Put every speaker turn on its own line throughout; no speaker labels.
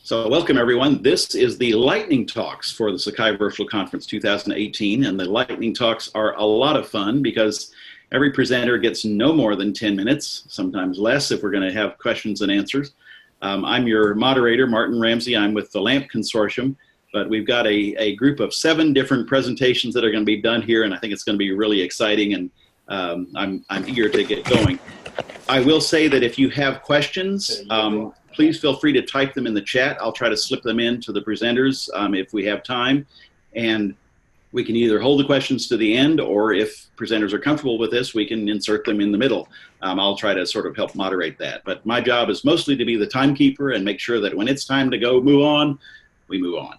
So welcome everyone. This is the lightning talks for the Sakai Virtual Conference 2018, and the lightning talks are a lot of fun because every presenter gets no more than 10 minutes, sometimes less if we're going to have questions and answers. I'm your moderator, Martin Ramsey. I'm with the LAMP Consortium, but we've got a group of 7 different presentations that are going to be done here, and I think it's going to be really exciting, and I'm eager to get going. I will say that if you have questions, please feel free to type them in the chat. I'll try to slip them in to the presenters if we have time. And we can either hold the questions to the end, or if presenters are comfortable with this, we can insert them in the middle. I'll try to sort of help moderate that. But my job is mostly to be the timekeeper and make sure that when it's time to go move on, we move on.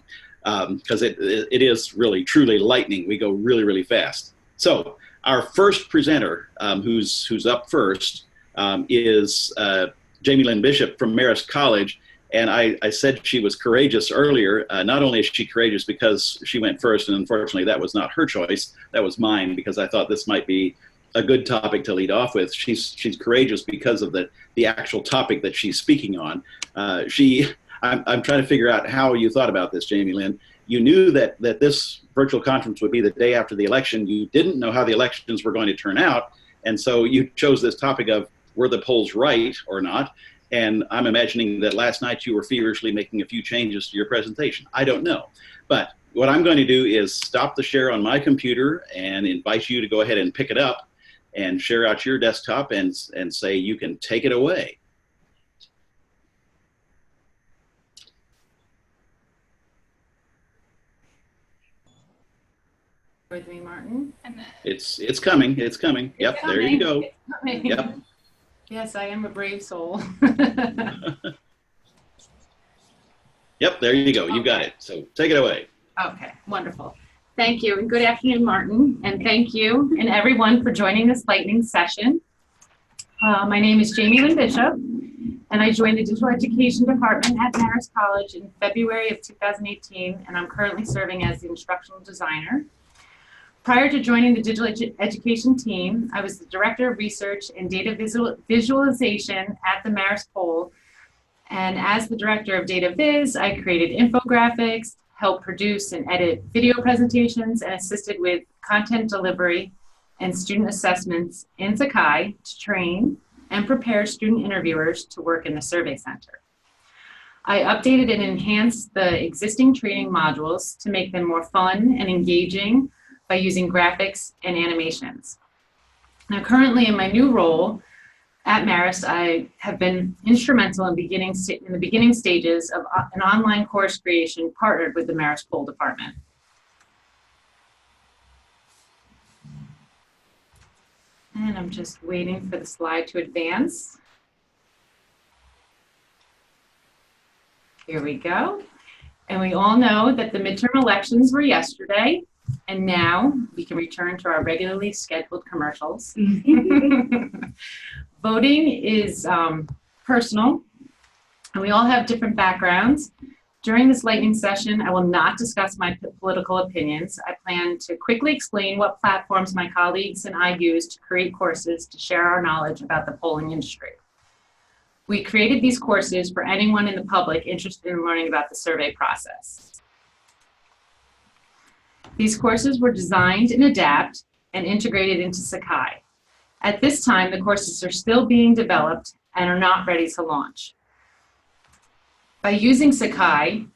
Because it is really, truly lightning. We go really, really fast. So our first presenter, who's up first, is Jamie Lynn Bishop from Marist College, and I said she was courageous earlier. Not only is she courageous because she went first, and unfortunately that was not her choice, that was mine, because I thought this might be a good topic to lead off with. She's courageous because of the actual topic that she's speaking on. I'm trying to figure out how you thought about this, Jamie Lynn. You knew that this virtual conference would be the day after the election. You didn't know how the elections were going to turn out, and so you chose this topic of, were the polls right or not? And I'm imagining that last night you were feverishly making a few changes to your presentation. I don't know. But what I'm going to do is stop the share on my computer and invite you to go ahead and pick it up and share out your desktop and say you can take it away.
With me, Martin.
It's coming. It's coming. Yep, there you go. Yep.
Yes, I am a brave soul.
Yep, there you go. You got it. So take it away.
Okay, wonderful. Thank you, and good afternoon, Martin. And thank you and everyone for joining this lightning session. My name is Jamie Lynn Bishop, and I joined the Digital Education Department at Marist College in February of 2018, and I'm currently serving as the instructional designer. Prior to joining the digital education team, I was the Director of Research and Data Visualization at the Marist Poll. And as the Director of Data Viz, I created infographics, helped produce and edit video presentations, and assisted with content delivery and student assessments in Sakai to train and prepare student interviewers to work in the survey center. I updated and enhanced the existing training modules to make them more fun and engaging by using graphics and animations. Now, currently in my new role at Marist, I have been instrumental in the beginning stages of an online course creation partnered with the Marist Poll Department. And I'm just waiting for the slide to advance. Here we go. And we all know that the midterm elections were yesterday. And now we can return to our regularly scheduled commercials. Voting is personal, and we all have different backgrounds. During this lightning session, I will not discuss my political opinions. I plan to quickly explain what platforms my colleagues and I use to create courses to share our knowledge about the polling industry. We created these courses for anyone in the public interested in learning about the survey process. These courses were designed in Adapt and integrated into Sakai. At this time, the courses are still being developed and are not ready to launch. By using Sakai,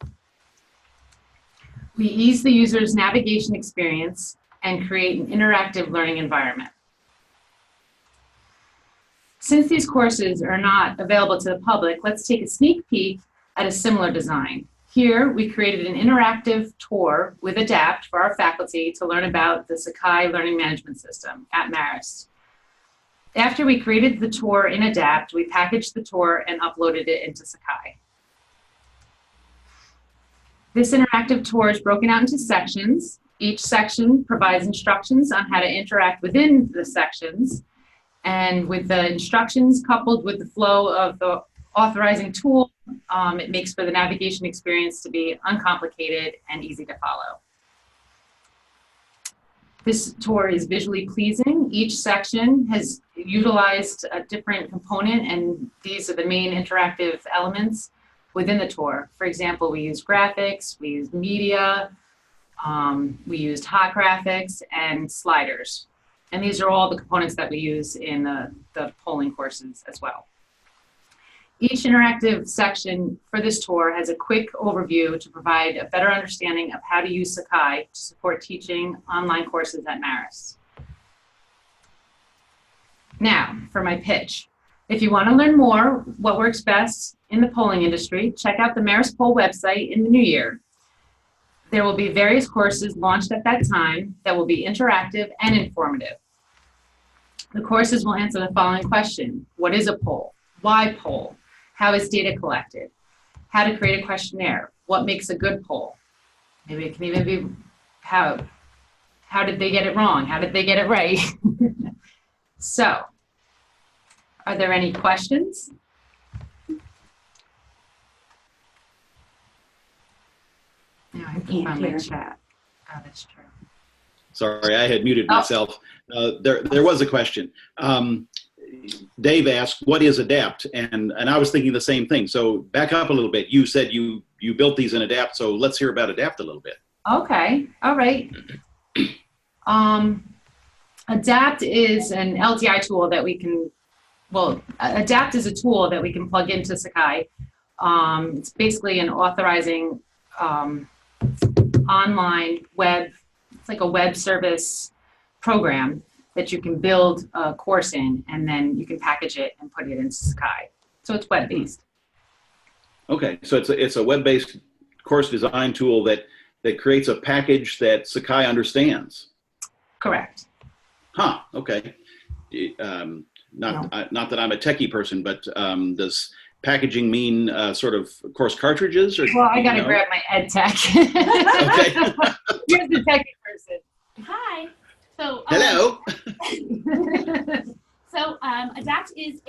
we ease the user's navigation experience and create an interactive learning environment. Since these courses are not available to the public, let's take a sneak peek at a similar design. Here, we created an interactive tour with Adapt for our faculty to learn about the Sakai Learning Management System at Marist. After we created the tour in Adapt, we packaged the tour and uploaded it into Sakai. This interactive tour is broken out into sections. Each section provides instructions on how to interact within the sections. And with the instructions coupled with the flow of the authorizing tool, it makes for the navigation experience to be uncomplicated and easy to follow. This tour is visually pleasing. Each section has utilized a different component, and these are the main interactive elements within the tour. For example, we use graphics, we use media, we used hot graphics and sliders. And these are all the components that we use in the polling courses as well. Each interactive section for this tour has a quick overview to provide a better understanding of how to use Sakai to support teaching online courses at Marist. Now, for my pitch. If you want to learn more what works best in the polling industry, check out the Marist Poll website in the new year. There will be various courses launched at that time that will be interactive and informative. The courses will answer the following question: what is a poll? Why poll? How is data collected? How to create a questionnaire? What makes a good poll? Maybe it can even be how did they get it wrong? How did they get it right? So, are there any questions? No, I can find my chat. Oh, that's true.
Sorry, I had muted myself. There was a question. Dave asked, what is ADAPT? And I was thinking the same thing. So back up a little bit. You said you built these in ADAPT, so let's hear about ADAPT a little bit.
Okay, all right. ADAPT is an LTI tool that we can, ADAPT is a tool that we can plug into Sakai. It's basically an authorizing online web, it's like a web service program that you can build a course in, and then you can package it and put it into Sakai. So it's web-based. Okay,
so it's a web-based course design tool that creates a package that Sakai understands.
Correct.
Huh, okay. Not that I'm a techie person, but does packaging mean sort of course cartridges? Or,
well, I gotta grab my ed tech.
Okay.
Here's the techie person.
Hi. So
hello.
So ADAPT is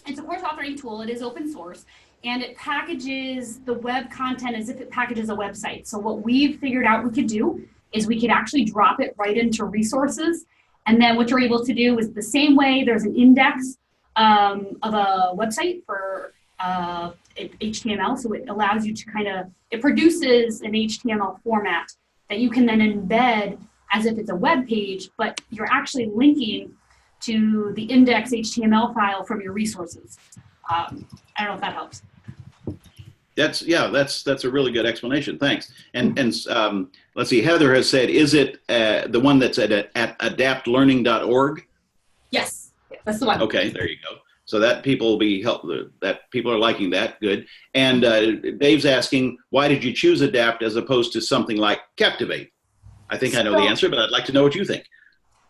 it's a course authoring tool. It is open source, and it packages the web content as if it packages a website. So what we've figured out we could do is we could actually drop it right into resources, and then what you're able to do is the same way there's an index of a website for HTML, so it allows you to it produces an HTML format that you can then embed as if it's a web page, but you're actually linking to the index HTML file from your resources. I don't know if that helps.
That's a really good explanation. Thanks. And let's see. Heather has said, is it the one that's at adaptlearning.org?
Yes, that's the one.
Okay, there you go. So that people will be that people are liking that. Good. And Dave's asking, why did you choose ADAPT as opposed to something like Captivate? I think I know the answer, but I'd like to know what you think.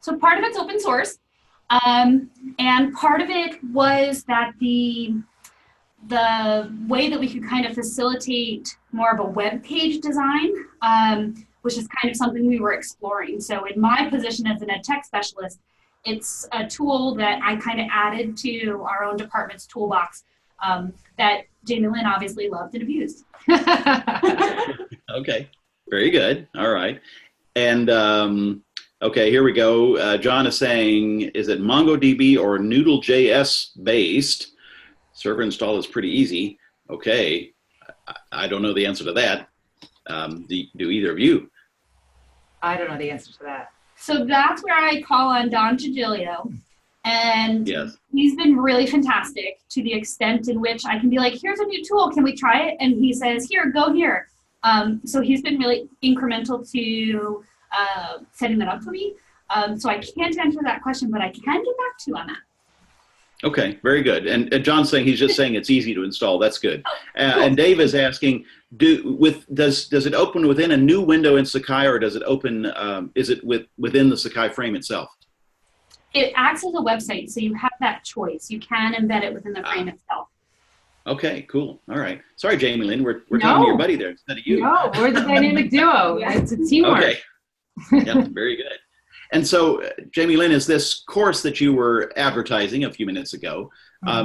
So part of it's open source, and part of it was that the way that we could kind of facilitate more of a web page design, which is kind of something we were exploring. So in my position as an ed tech specialist, it's a tool that I kind of added to our own department's toolbox that Jamie Lynn obviously loved and abused.
Okay, very good. All right. And okay, here we go. John is saying, is it MongoDB or Noodle.js based? Server install is pretty easy. Okay, I don't know the answer to that. Do either of you?
I don't know the answer to that.
So that's where I call on Don Giglio, and
yes,
he's been really fantastic to the extent in which I can be like, here's a new tool, can we try it? And he says, here, go here. So he's been really incremental to setting that up for me. So I can't answer that question, but I can get back to you on that.
Okay, very good. And John's saying he's just saying it's easy to install. That's good. And Dave is asking, does it open within a new window in Sakai, or does it open? Is it within the Sakai frame itself?
It acts as a website, so you have that choice. You can embed it within the frame itself.
Okay, cool. All right. Sorry, Jamie Lynn, we're talking to your buddy there instead of you.
No, we're the dynamic duo. Yeah. It's a teamwork.
Okay. Yeah, very good. And so, Jamie Lynn, is this course that you were advertising a few minutes ago,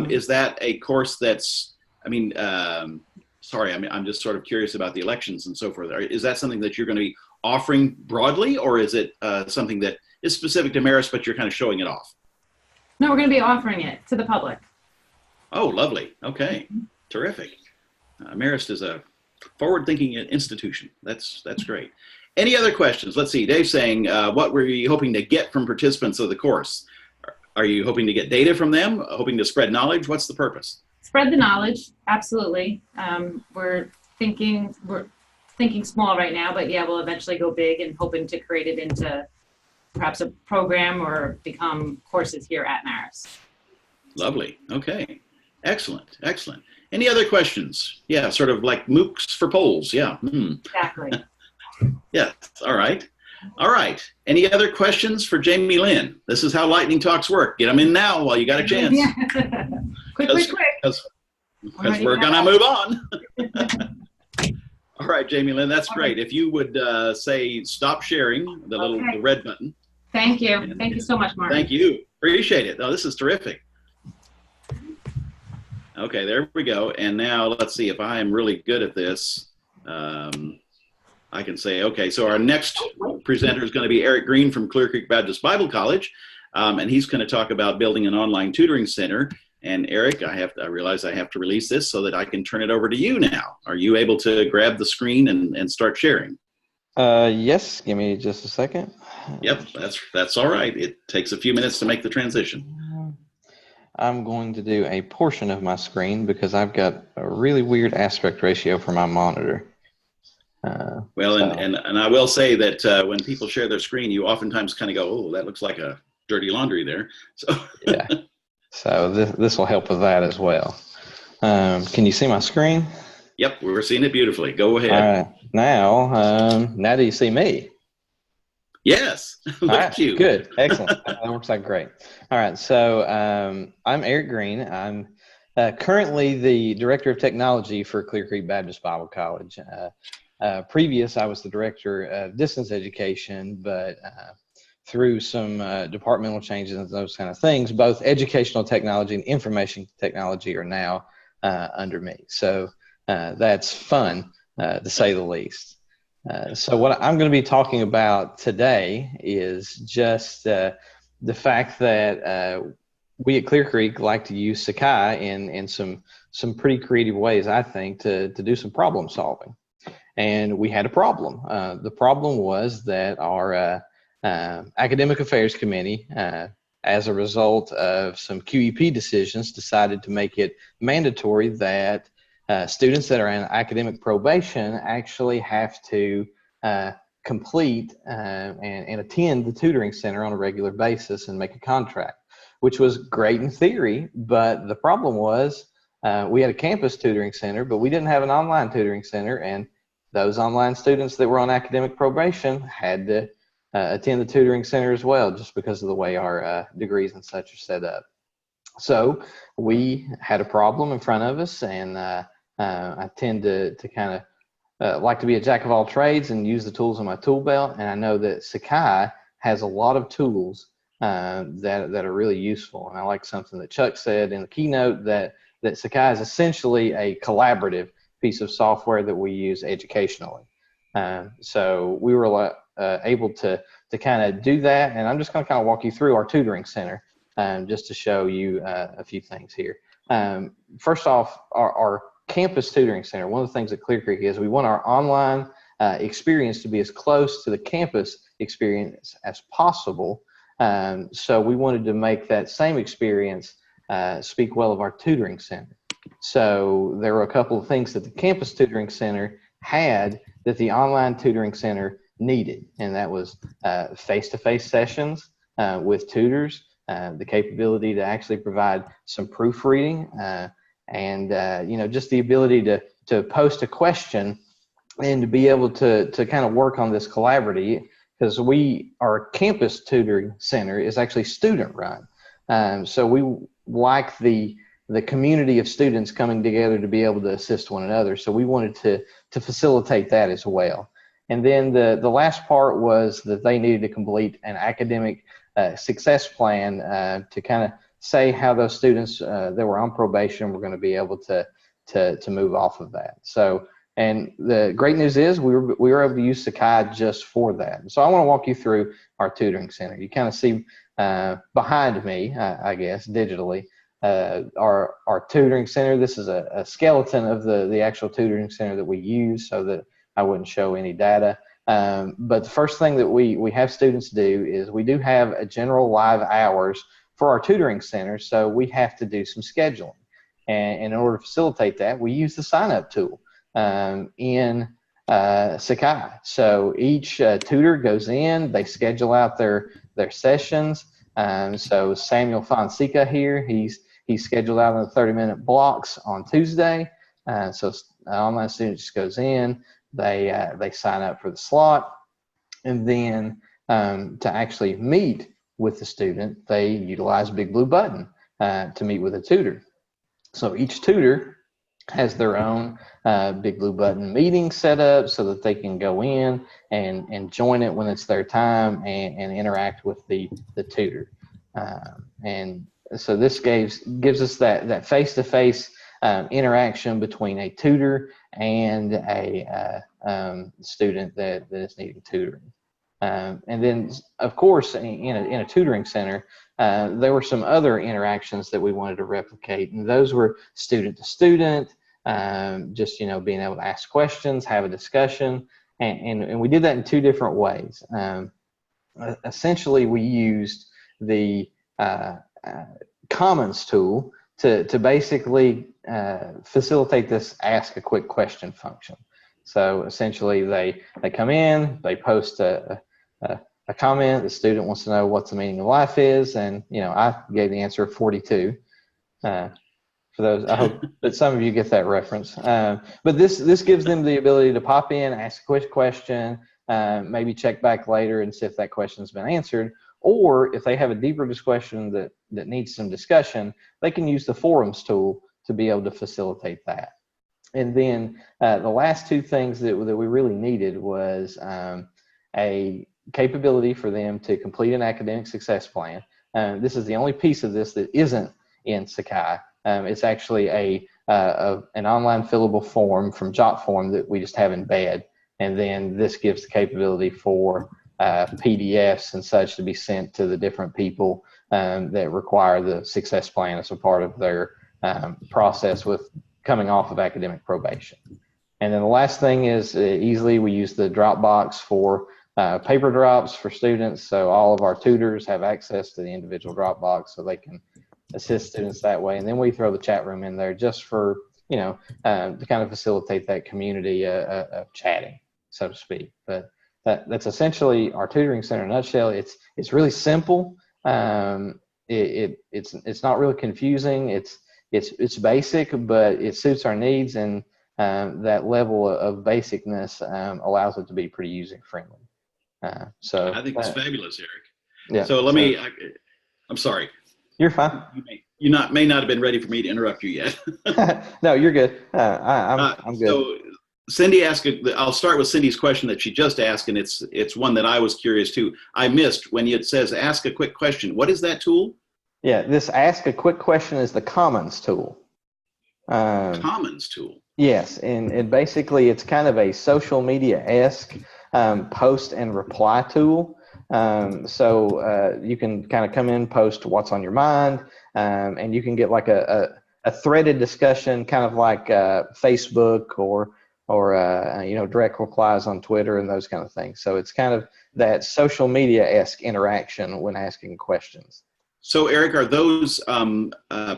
is that a course that's, sorry, I'm just sort of curious about the elections and so forth. Is that something that you're going to be offering broadly, or is it something that is specific to Marist, but you're kind of showing it off?
No, we're going to be offering it to the public.
Oh, lovely. Okay. Terrific. Marist is a forward-thinking institution. That's great. Any other questions? Let's see. Dave's saying, what were you hoping to get from participants of the course? Are you hoping to get data from them? Hoping to spread knowledge? What's the purpose?
Spread the knowledge, absolutely. We're thinking small right now, but yeah, we'll eventually go big and hoping to create it into perhaps a program or become courses here at Marist.
Lovely. Okay. Excellent. Excellent. Any other questions? Yeah, sort of like MOOCs for polls. Yeah.
Exactly.
Yeah. All right. All right. Any other questions for Jamie Lynn? This is how lightning talks work. Get them in now while you got a chance.
Yeah. Quick.
Because we're going to move on. All right, Jamie Lynn, that's great. If you would say stop sharing, the red button.
Thank you. Thank you so much, Mark.
Thank you. Appreciate it. Oh, this is terrific. Okay, there we go. And now let's see if I am really good at this. I can say, okay, so our next presenter is going to be Eric Green from Clear Creek Baptist Bible College. And he's going to talk about building an online tutoring center. And Eric, I realize I have to release this so that I can turn it over to you now. Are you able to grab the screen and start sharing?
Yes, give me just a second.
Yep, that's all right. It takes a few minutes to make the transition.
I'm going to do a portion of my screen because I've got a really weird aspect ratio for my monitor.
And I will say that when people share their screen, you oftentimes kind of go, oh, that looks like a dirty laundry there. So
yeah. So this will help with that as well. Can you see my screen?
Yep, we're seeing it beautifully. Go ahead.
All right. Now do you see me?
Yes. Look at you.
Good. Excellent. That works out great. All right. So I'm Eric Green. I'm currently the Director of Technology for Clear Creek Baptist Bible College. Previous, I was the Director of Distance Education, but through some departmental changes and those kind of things, both educational technology and information technology are now under me. So that's fun, to say the least. So what I'm going to be talking about today is just the fact that we at Clear Creek like to use Sakai in some pretty creative ways, I think, to do some problem solving. And we had a problem. The problem was that our Academic Affairs Committee, as a result of some QEP decisions, decided to make it mandatory that students that are in academic probation actually have to complete and attend the tutoring center on a regular basis and make a contract, which was great in theory, but the problem was we had a campus tutoring center, but we didn't have an online tutoring center, and those online students that were on academic probation had to attend the tutoring center as well, just because of the way our degrees and such are set up. So we had a problem in front of us, and I tend to kind of like to be a jack of all trades and use the tools in my tool belt. And I know that Sakai has a lot of tools that are really useful. And I like something that Chuck said in the keynote, that Sakai is essentially a collaborative piece of software that we use educationally. So we were able to kind of do that. And I'm just going to kind of walk you through our tutoring center just to show you a few things here. First off, our campus tutoring center, one of the things at Clear Creek is we want our online experience to be as close to the campus experience as possible. So we wanted to make that same experience speak well of our tutoring center. So there were a couple of things that the campus tutoring center had that the online tutoring center needed, and that was face-to-face sessions with tutors, the capability to actually provide some proofreading, and just the ability to post a question and to be able to kind of work on this collaboratively, because our campus tutoring center is actually student run. So we like the community of students coming together to be able to assist one another. So we wanted to facilitate that as well. And then the last part was that they needed to complete an academic success plan to kind of say how those students that were on probation were going to be able to move off of that. So, and the great news is we were able to use Sakai just for that. So I want to walk you through our tutoring center. You kind of see behind me, I guess, digitally, our tutoring center. This is a skeleton of the actual tutoring center that we use so that I wouldn't show any data. But the first thing that we have students do is we do have a general live hours for our tutoring center, so we have to do some scheduling. And in order to facilitate that, we use the sign-up tool in Sakai. So each tutor goes in, they schedule out their sessions. So Samuel Fonseca here, he's scheduled out in the 30-minute blocks on Tuesday. So an online student just goes in, they sign up for the slot, and then to actually meet with the student, they utilize Big Blue Button to meet with a tutor. So each tutor has their own Big Blue Button meeting set up so that they can go in and join it when it's their time and interact with the tutor. And so this gives us that face-to-face interaction between a tutor and a student that is needing tutoring. And then, of course, in a tutoring center, there were some other interactions that we wanted to replicate, and those were student to student, just being able to ask questions, have a discussion, and we did that in two different ways. Essentially, we used the Commons tool to basically facilitate this ask a quick question function. So essentially, they come in, they post a comment. The student wants to know what the meaning of life is, and I gave the answer of 42. For those, I hope that some of you get that reference. But this gives them the ability to pop in, ask a quick question, maybe check back later and see if that question's been answered. Or if they have a deeper question that needs some discussion, they can use the forums tool to be able to facilitate that. And then the last two things that we really needed was a capability for them to complete an academic success plan. This is the only piece of this that isn't in Sakai. It's actually an online fillable form from JotForm that we just have in bed. And then this gives the capability for PDFs and such to be sent to the different people that require the success plan as a part of their process with coming off of academic probation. And then the last thing is easily we use the Dropbox for paper drops for students. So all of our tutors have access to the individual Dropbox so they can assist students that way. And then we throw the chat room in there just for, to kind of facilitate that community of chatting, so to speak. But that's essentially our tutoring center in a nutshell. It's really simple. It's not really confusing. It's basic, but it suits our needs, and that level of basicness allows it to be pretty user friendly. So
I think it's fabulous, Eric.
Yeah.
So I'm sorry.
You're fine.
You may not have been ready for me to interrupt you yet.
No, you're good. I'm good.
So Cindy asked. I'll start with Cindy's question that she just asked, and it's one that I was curious too. I missed when it says ask a quick question. What is that tool?
Yeah, this ask a quick question is the Commons tool.
Commons tool.
Yes, and basically it's kind of a social media-esque post and reply tool. So you can kind of come in, post what's on your mind, and you can get like a threaded discussion, kind of like Facebook or direct replies on Twitter and those kind of things. So it's kind of that social media-esque interaction when asking questions.
So, Eric, are those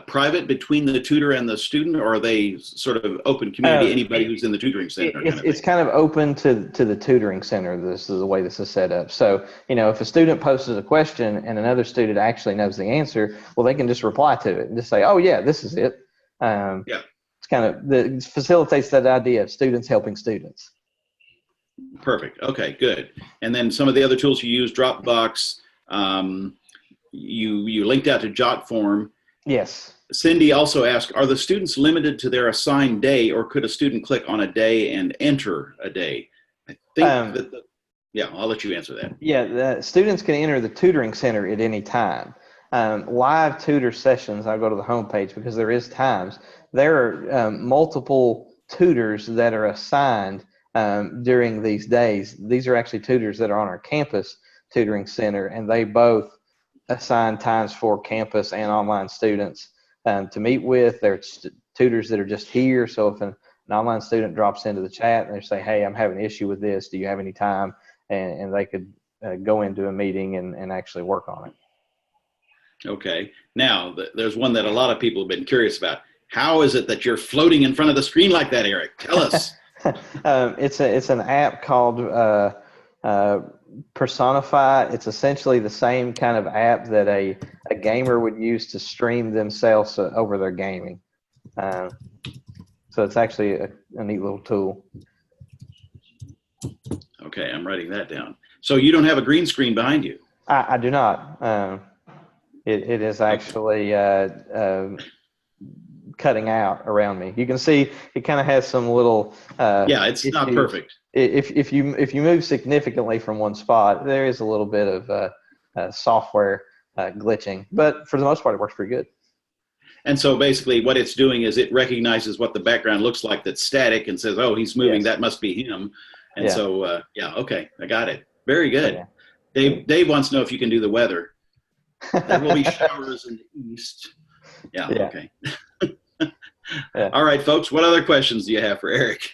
private between the tutor and the student, or are they sort of open community, anybody who's in the tutoring center?
It's kind of open to the tutoring center. This is the way this is set up. So, if a student poses a question and another student actually knows the answer, well, they can just reply to it and just say, oh, yeah, this is it.
Yeah.
It's kind of it facilitates that idea of students helping students.
Perfect. Okay, good. And then some of the other tools you use, Dropbox, you linked out to JotForm.
Yes.
Cindy also asked, are the students limited to their assigned day, or could a student click on a day and enter a day? I think I'll let you answer that. Yeah,
the students can enter the tutoring center at any time. Live tutor sessions, I'll go to the homepage because there is times. There are multiple tutors that are assigned during these days. These are actually tutors that are on our campus tutoring center, and they both assign times for campus and online students to meet with. There's tutors that are just here. So if an online student drops into the chat and they say, hey, I'm having an issue with this, do you have any time? And they could go into a meeting and actually work on it.
Okay. Now, there's one that a lot of people have been curious about. How is it that you're floating in front of the screen like that, Eric? Tell us.
It's an app called Personify. It's essentially the same kind of app that a gamer would use to stream themselves over their gaming. So it's actually a neat little tool.
Okay, I'm writing that down. So you don't have a green screen behind you?
I do not. It is actually cutting out around me. You can see it kind of has some little.
Yeah, it's not perfect.
If you move significantly from one spot, there is a little bit of software glitching, but for the most part, it works pretty good.
And so basically, what it's doing is it recognizes what the background looks like that's static and says, "Oh, he's moving. Yes. That must be him." And so, yeah, okay, I got it. Very good. Yeah. Dave wants to know if you can do the weather. There will be showers in the east. Yeah. Okay.
Yeah.
All right, folks, what other questions do you have for Eric?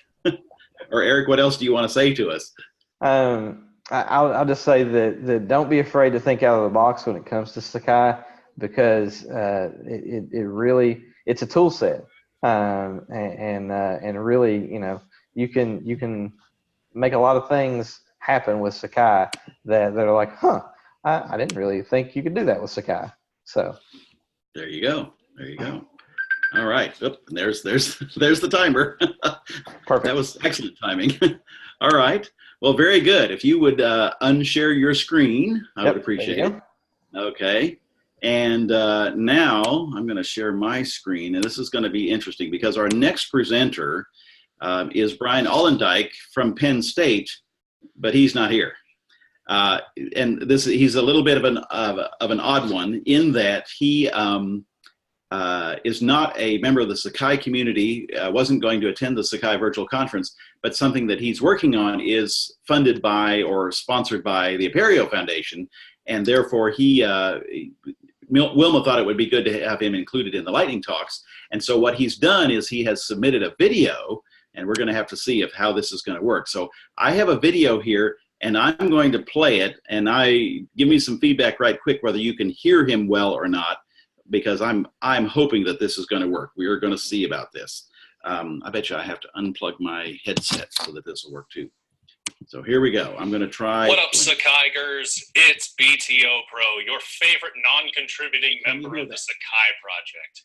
Or Eric, what else do you want to say to us?
I'll just say that don't be afraid to think out of the box when it comes to Sakai, because it really, it's a tool set, and really, you know, you can make a lot of things happen with Sakai that are like, I didn't really think you could do that with Sakai. So
there you go. There you go. All right. Oop, there's the timer.
Perfect.
That was excellent timing. All right. Well, very good. If you would unshare your screen, I would appreciate it. Okay. And now I'm going to share my screen, and this is going to be interesting because our next presenter is Brian Holland Ike from Penn State, but he's not here. And he's a little bit of an odd one in that he is not a member of the Sakai community, wasn't going to attend the Sakai virtual conference, but something that he's working on is funded by or sponsored by the Apereo Foundation, and therefore Wilma thought it would be good to have him included in the lightning talks. And so what he's done is he has submitted a video, and we're going to have to see how this is going to work. So I have a video here, and I'm going to play it, and give me some feedback right quick whether you can hear him well or not, because I'm hoping that this is going to work. We are going to see about this. I bet you I have to unplug my headset so that this will work too. So here we go. I'm going to try.
What up, Sakaigers? It's BTO Pro, your favorite non-contributing member of the Sakai project.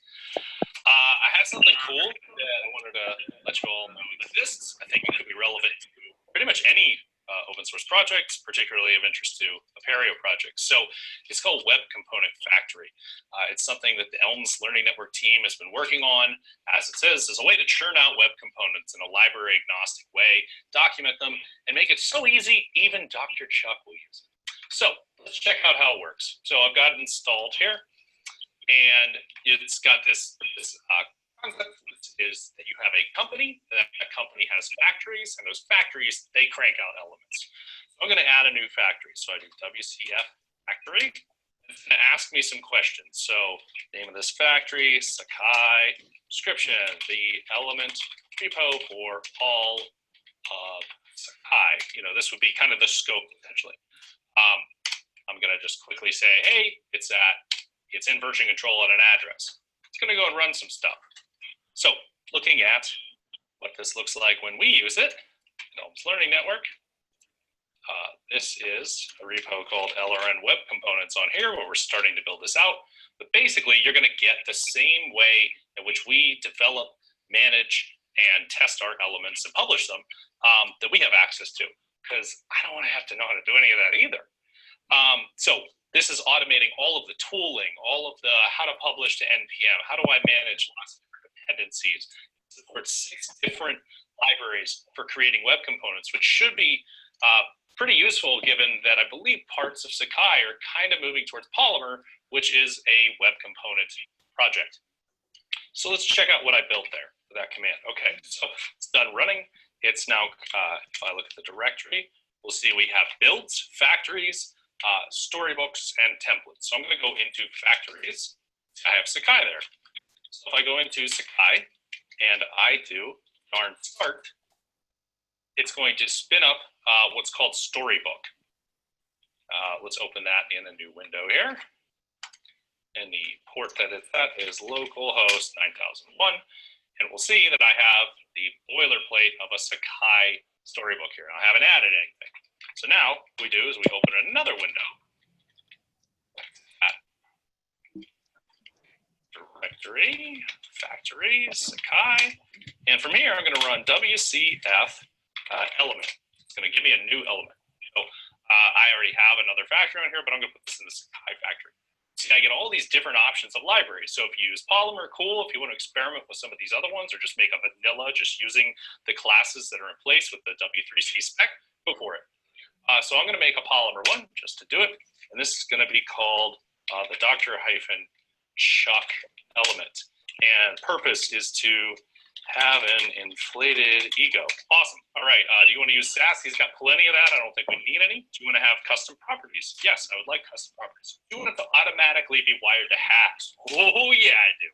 I had something cool that I wanted to let you all know that this, I think, could be relevant to pretty much any open source projects, particularly of interest to Apereo projects. So it's called Web Component Factory. It's something that the Elms Learning Network team has been working on, as it says, as a way to churn out web components in a library agnostic way, document them, and make it so easy, even Dr. Chuck will use it. So let's check out how it works. So I've got it installed here, and it's got this concept is that you have a company, that company has factories, and those factories, they crank out elements. So I'm going to add a new factory. So I do WCF factory. It's going to ask me some questions. So name of this factory, Sakai, description, the element repo for all of Sakai. You know, this would be kind of the scope potentially. I'm going to just quickly say, hey, it's in version control at an address. It's going to go and run some stuff. So looking at what this looks like when we use it, Elms Learning Network, this is a repo called LRN Web Components on here where we're starting to build this out. But basically, you're going to get the same way in which we develop, manage, and test our elements and publish them that we have access to, because I don't want to have to know how to do any of that either. So this is automating all of the tooling, all of the how to publish to NPM, how do I manage lots of dependencies. It supports 6 different libraries for creating web components, which should be pretty useful given that I believe parts of Sakai are kind of moving towards Polymer, which is a web component project. So let's check out what I built there for that command. Okay, so it's done running. It's now, if I look at the directory, we'll see we have builds, factories, storybooks, and templates. So I'm going to go into factories. I have Sakai there. So if I go into Sakai and I do yarn start, it's going to spin up what's called Storybook. Let's open that in a new window here. And the port that it's at is localhost 9001. And we'll see that I have the boilerplate of a Sakai storybook here. I haven't added anything. So now what we do is we open another window. Directory, factories, Sakai. And from here, I'm going to run WCF element. It's going to give me a new element. So I already have another factory on here, but I'm going to put this in the Sakai factory. See, I get all these different options of libraries. So if you use Polymer, cool. If you want to experiment with some of these other ones or just make a vanilla just using the classes that are in place with the W3C spec, go for it. So I'm going to make a Polymer one just to do it. And this is going to be called the Dr.-Chuck element. And purpose is to have an inflated ego. Awesome. All right. Do you want to use Sass? He's got plenty of that. I don't think we need any. Do you want to have custom properties? Yes, I would like custom properties. Do you want it to automatically be wired to hacks? Oh, yeah, I do.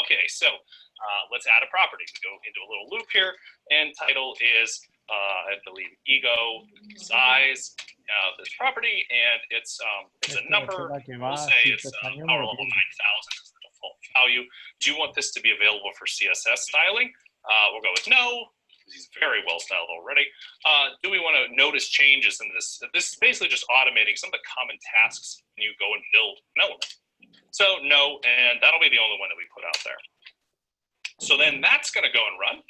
Okay, so let's add a property. We go into a little loop here, and title is, I believe, ego size. This property, and it's a number. We'll say it's power level 9,000 is the default value. Do you want this to be available for CSS styling? We'll go with no, because he's very well styled already. Do we want to notice changes in this? This is basically just automating some of the common tasks when you go and build an element. So no, and that'll be the only one that we put out there. So then that's going to go and run,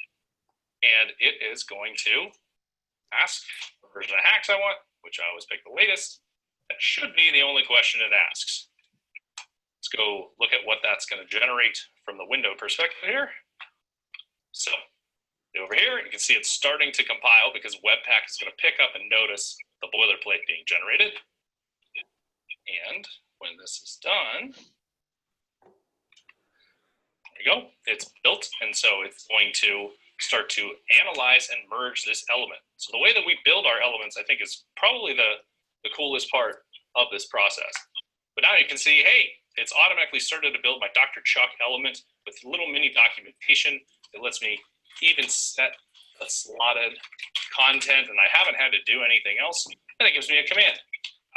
and it is going to ask what version of hacks I want, which I always pick the latest. That should be the only question it asks. Let's go look at what that's going to generate from the window perspective here. So over here, you can see it's starting to compile because Webpack is going to pick up and notice the boilerplate being generated. And when this is done, there you go, it's built. And so it's going to start to analyze and merge this element. So the way that we build our elements, I think, is probably the coolest part of this process. But now you can see, hey, it's automatically started to build my Dr. Chuck element with little mini documentation. It lets me even set the slotted content, and I haven't had to do anything else. And it gives me a command.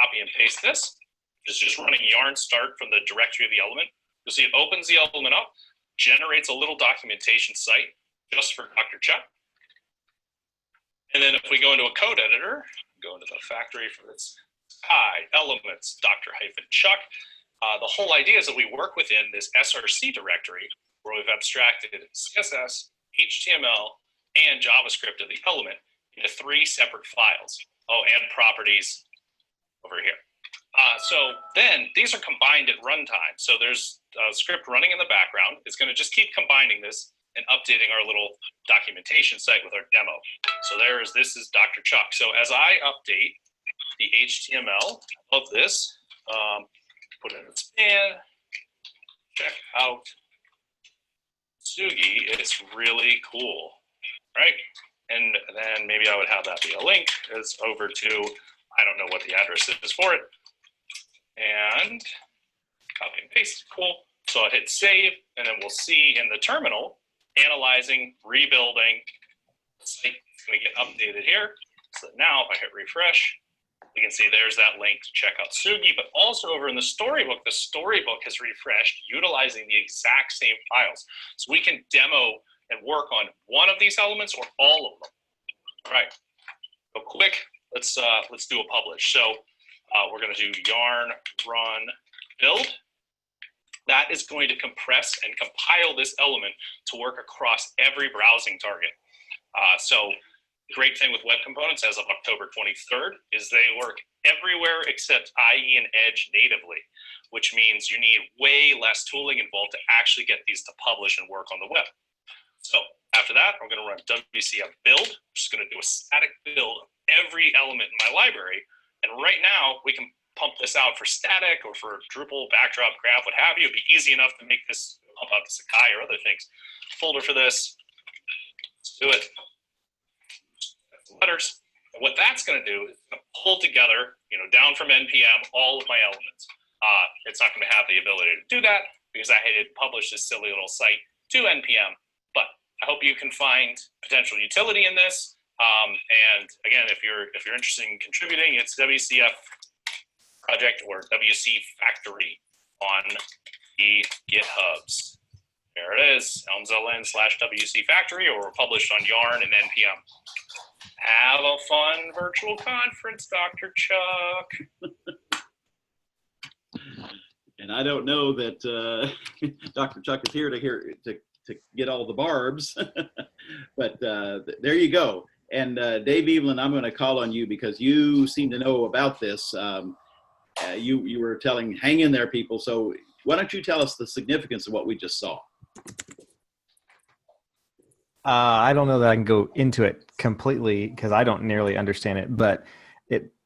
Copy and paste this. It's just running yarn start from the directory of the element. You'll see it opens the element up, generates a little documentation site just for Dr. Chuck. And then if we go into a code editor, go into the factory for this elements, Dr.-Chuck. The whole idea is that we work within this SRC directory where we've abstracted CSS, HTML, and JavaScript of the element into 3 separate files. Oh, and properties over here. So then these are combined at runtime. So there's a script running in the background. It's going to just keep combining this and updating our little documentation site with our demo. So this is Dr. Chuck. So as I update the HTML of this, put it in span, check out Sugi. It's really cool, right? And then maybe I would have that be a link. It's over to, I don't know what the address is for it. And copy and paste, cool. So I hit save, and then we'll see in the terminal, analyzing, rebuilding, the site is going to get updated here. So now if I hit refresh, we can see there's that link to check out Sugi, but also over in the storybook has refreshed utilizing the exact same files. So we can demo and work on one of these elements or all of them. All right, so quick, let's do a publish. So we're going to do yarn run build. That is going to compress and compile this element to work across every browsing target. So the great thing with web components as of October 23rd is they work everywhere except IE and Edge natively, which means you need way less tooling involved to actually get these to publish and work on the web. So after that, I'm going to run WCF build, which is going to do a static build of every element in my library. And right now, we can pump this out for static or for Drupal, backdrop, graph, what have you. It'd be easy enough to make this pump out to Sakai or other things. Folder for this. Let's do it. Letters. And what that's going to do is pull together, down from NPM, all of my elements. It's not going to have the ability to do that, because I had published this silly little site to NPM. But I hope you can find potential utility in this. And again, if you're interested in contributing, it's WCF project or WC Factory on the GitHubs. There it is, elmsln/WC Factory, or we're published on Yarn and NPM. Have a fun virtual conference, Dr. Chuck.
And I don't know that Dr. Chuck is here to get all the barbs, but there you go. And Dave Evelyn, I'm going to call on you because you seem to know about this. You were telling, hang in there, people. So why don't you tell us the significance of what we just saw?
I don't know that I can go into it completely because I don't nearly understand it, but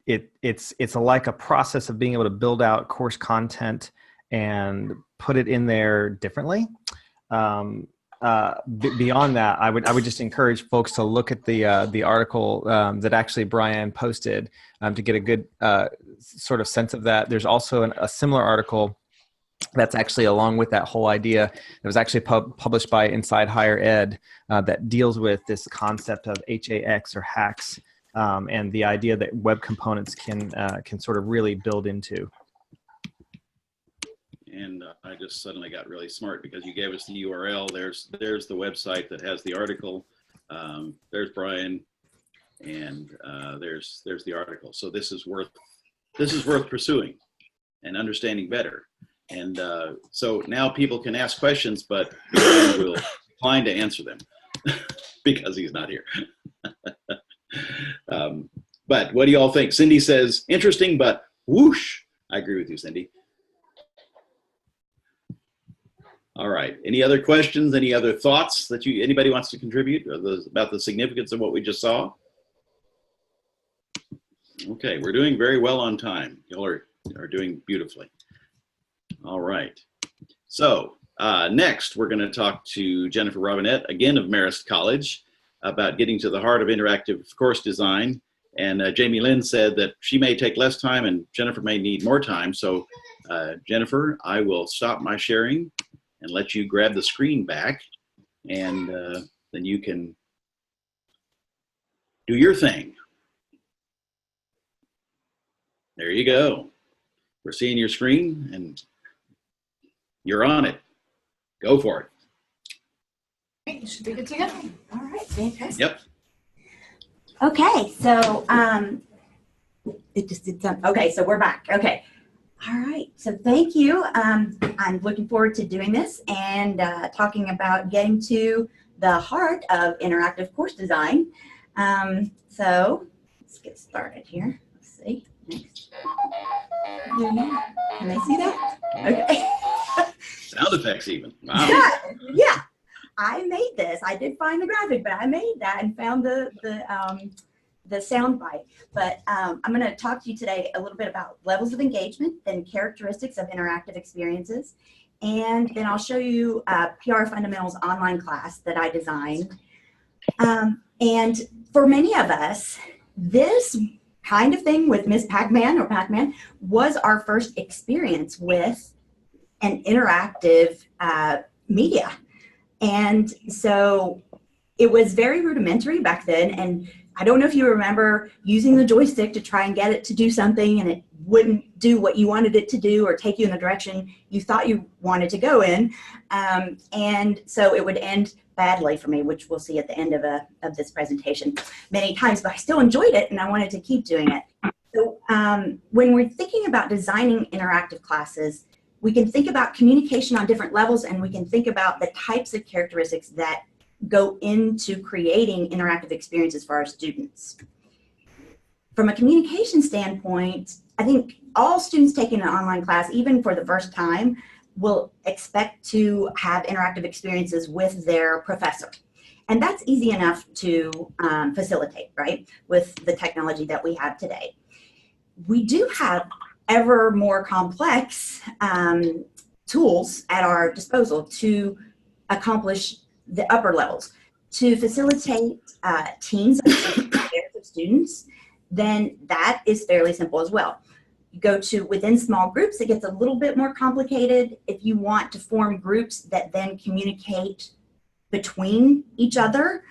it's like a process of being able to build out course content and put it in there differently. Beyond that, I would just encourage folks to look at the article that actually Brian posted to get a good sort of sense of that. There's also a similar article that's actually along with that whole idea. It was actually published by Inside Higher Ed that deals with this concept of HAX or hacks and the idea that web components can sort of really build into.
And I just suddenly got really smart because you gave us the URL. There's the website that has the article. There's Brian, and there's the article. So this is worth pursuing and understanding better. And so now people can ask questions, but Brian will decline to answer them because he's not here. But what do you all think? Cindy says, interesting, but whoosh. I agree with you, Cindy. All right. Any other questions? Any other thoughts that anybody wants to contribute about the significance of what we just saw? Okay, we're doing very well on time. Y'all are doing beautifully. All right. So next, we're going to talk to Jennifer Robinette, again of Marist College, about getting to the heart of interactive course design. And Jamie Lynn said that she may take less time and Jennifer may need more time. So Jennifer, I will stop my sharing and let you grab the screen back, and then you can do your thing. There you go. We're seeing your screen, and you're on it. Go for it.
Great, you should be good to go. All right, fantastic.
Yep.
Okay, so it just did something. Okay, so we're back. Okay. All right, so thank you. I'm looking forward to doing this and talking about getting to the heart of interactive course design. So let's get started here. Let's see. Next. Can they see that? Okay.
Sound effects even. Wow.
Yeah. I made this. I did find the graphic, but I made that and found the sound bite. But I'm going to talk to you today a little bit about levels of engagement and characteristics of interactive experiences. And then I'll show you a PR Fundamentals online class that I designed. And for many of us, this kind of thing with Miss Pac-Man or Pac-Man was our first experience with an interactive media. And so it was very rudimentary back then. And I don't know if you remember using the joystick to try and get it to do something and it wouldn't do what you wanted it to do or take you in the direction you thought you wanted to go in. And so it would end badly for me, which we'll see at the end of this presentation many times, but I still enjoyed it and I wanted to keep doing it. So when we're thinking about designing interactive classes, we can think about communication on different levels and we can think about the types of characteristics that go into creating interactive experiences for our students. From a communication standpoint, I think all students taking an online class, even for the first time, will expect to have interactive experiences with their professor. And that's easy enough to facilitate, right, with the technology that we have today. We do have ever more complex tools at our disposal to accomplish the upper levels. To facilitate teams of students, then that is fairly simple as well. You go to within small groups, it gets a little bit more complicated. If you want to form groups that then communicate between each other,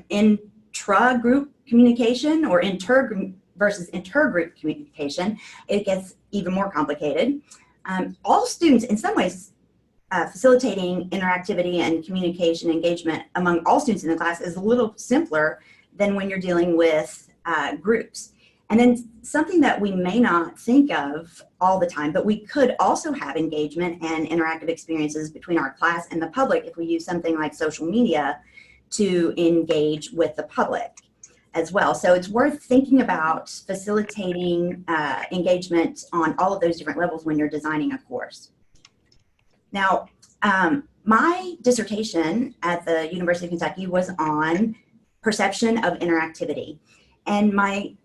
intra-group communication or inter versus intergroup communication, it gets even more complicated. All students, in some ways, facilitating interactivity and communication engagement among all students in the class is a little simpler than when you're dealing with groups. And then something that we may not think of all the time, but we could also have engagement and interactive experiences between our class and the public if we use something like social media to engage with the public as well. So it's worth thinking about facilitating engagement on all of those different levels when you're designing a course. Now, my dissertation at the University of Kentucky was on perception of interactivity. And my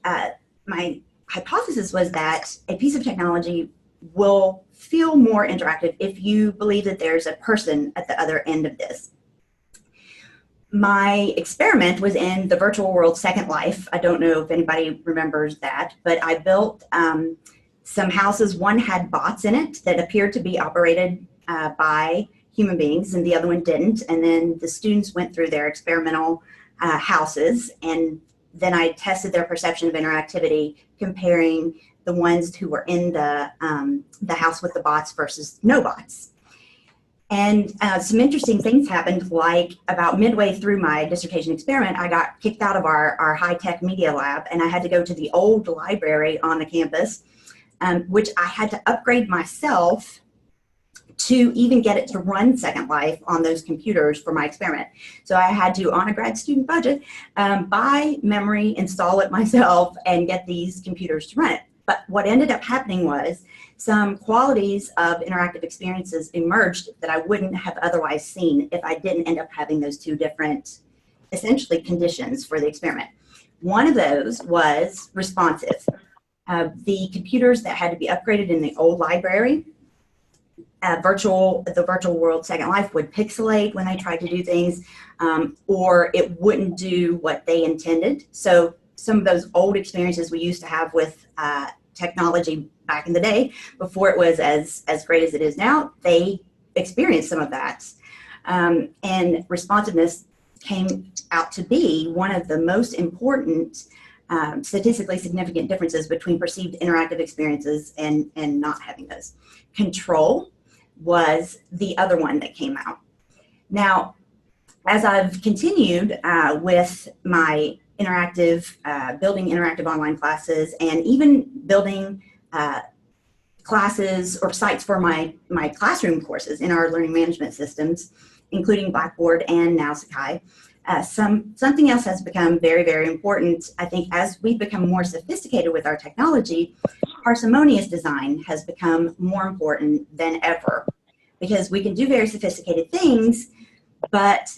hypothesis was that a piece of technology will feel more interactive if you believe that there's a person at the other end of this. My experiment was in the virtual world Second Life. I don't know if anybody remembers that, but I built some houses. One had bots in it that appeared to be operated by human beings, and the other one didn't. And then the students went through their experimental houses, and then I tested their perception of interactivity, comparing the ones who were in the house with the bots versus no bots. And some interesting things happened, like about midway through my dissertation experiment, I got kicked out of our high-tech media lab, and I had to go to the old library on the campus, which I had to upgrade myself to even get it to run Second Life on those computers for my experiment. So I had to, on a grad student budget, buy memory, install it myself, and get these computers to run it. But what ended up happening was some qualities of interactive experiences emerged that I wouldn't have otherwise seen if I didn't end up having those two different, essentially, conditions for the experiment. One of those was responsive. The computers that had to be upgraded in the old library, the virtual world Second Life would pixelate when they tried to do things, or it wouldn't do what they intended. So some of those old experiences we used to have with technology back in the day, before it was as great as it is now, they experienced some of that. And responsiveness came out to be one of the most important statistically significant differences between perceived interactive experiences and not having those. Control was the other one that came out. Now, as I've continued with my building interactive online classes, and even building classes or sites for my classroom courses in our learning management systems, including Blackboard and now Sakai, something else has become very, very important. I think as we become more sophisticated with our technology, parsimonious design has become more important than ever, because we can do very sophisticated things, but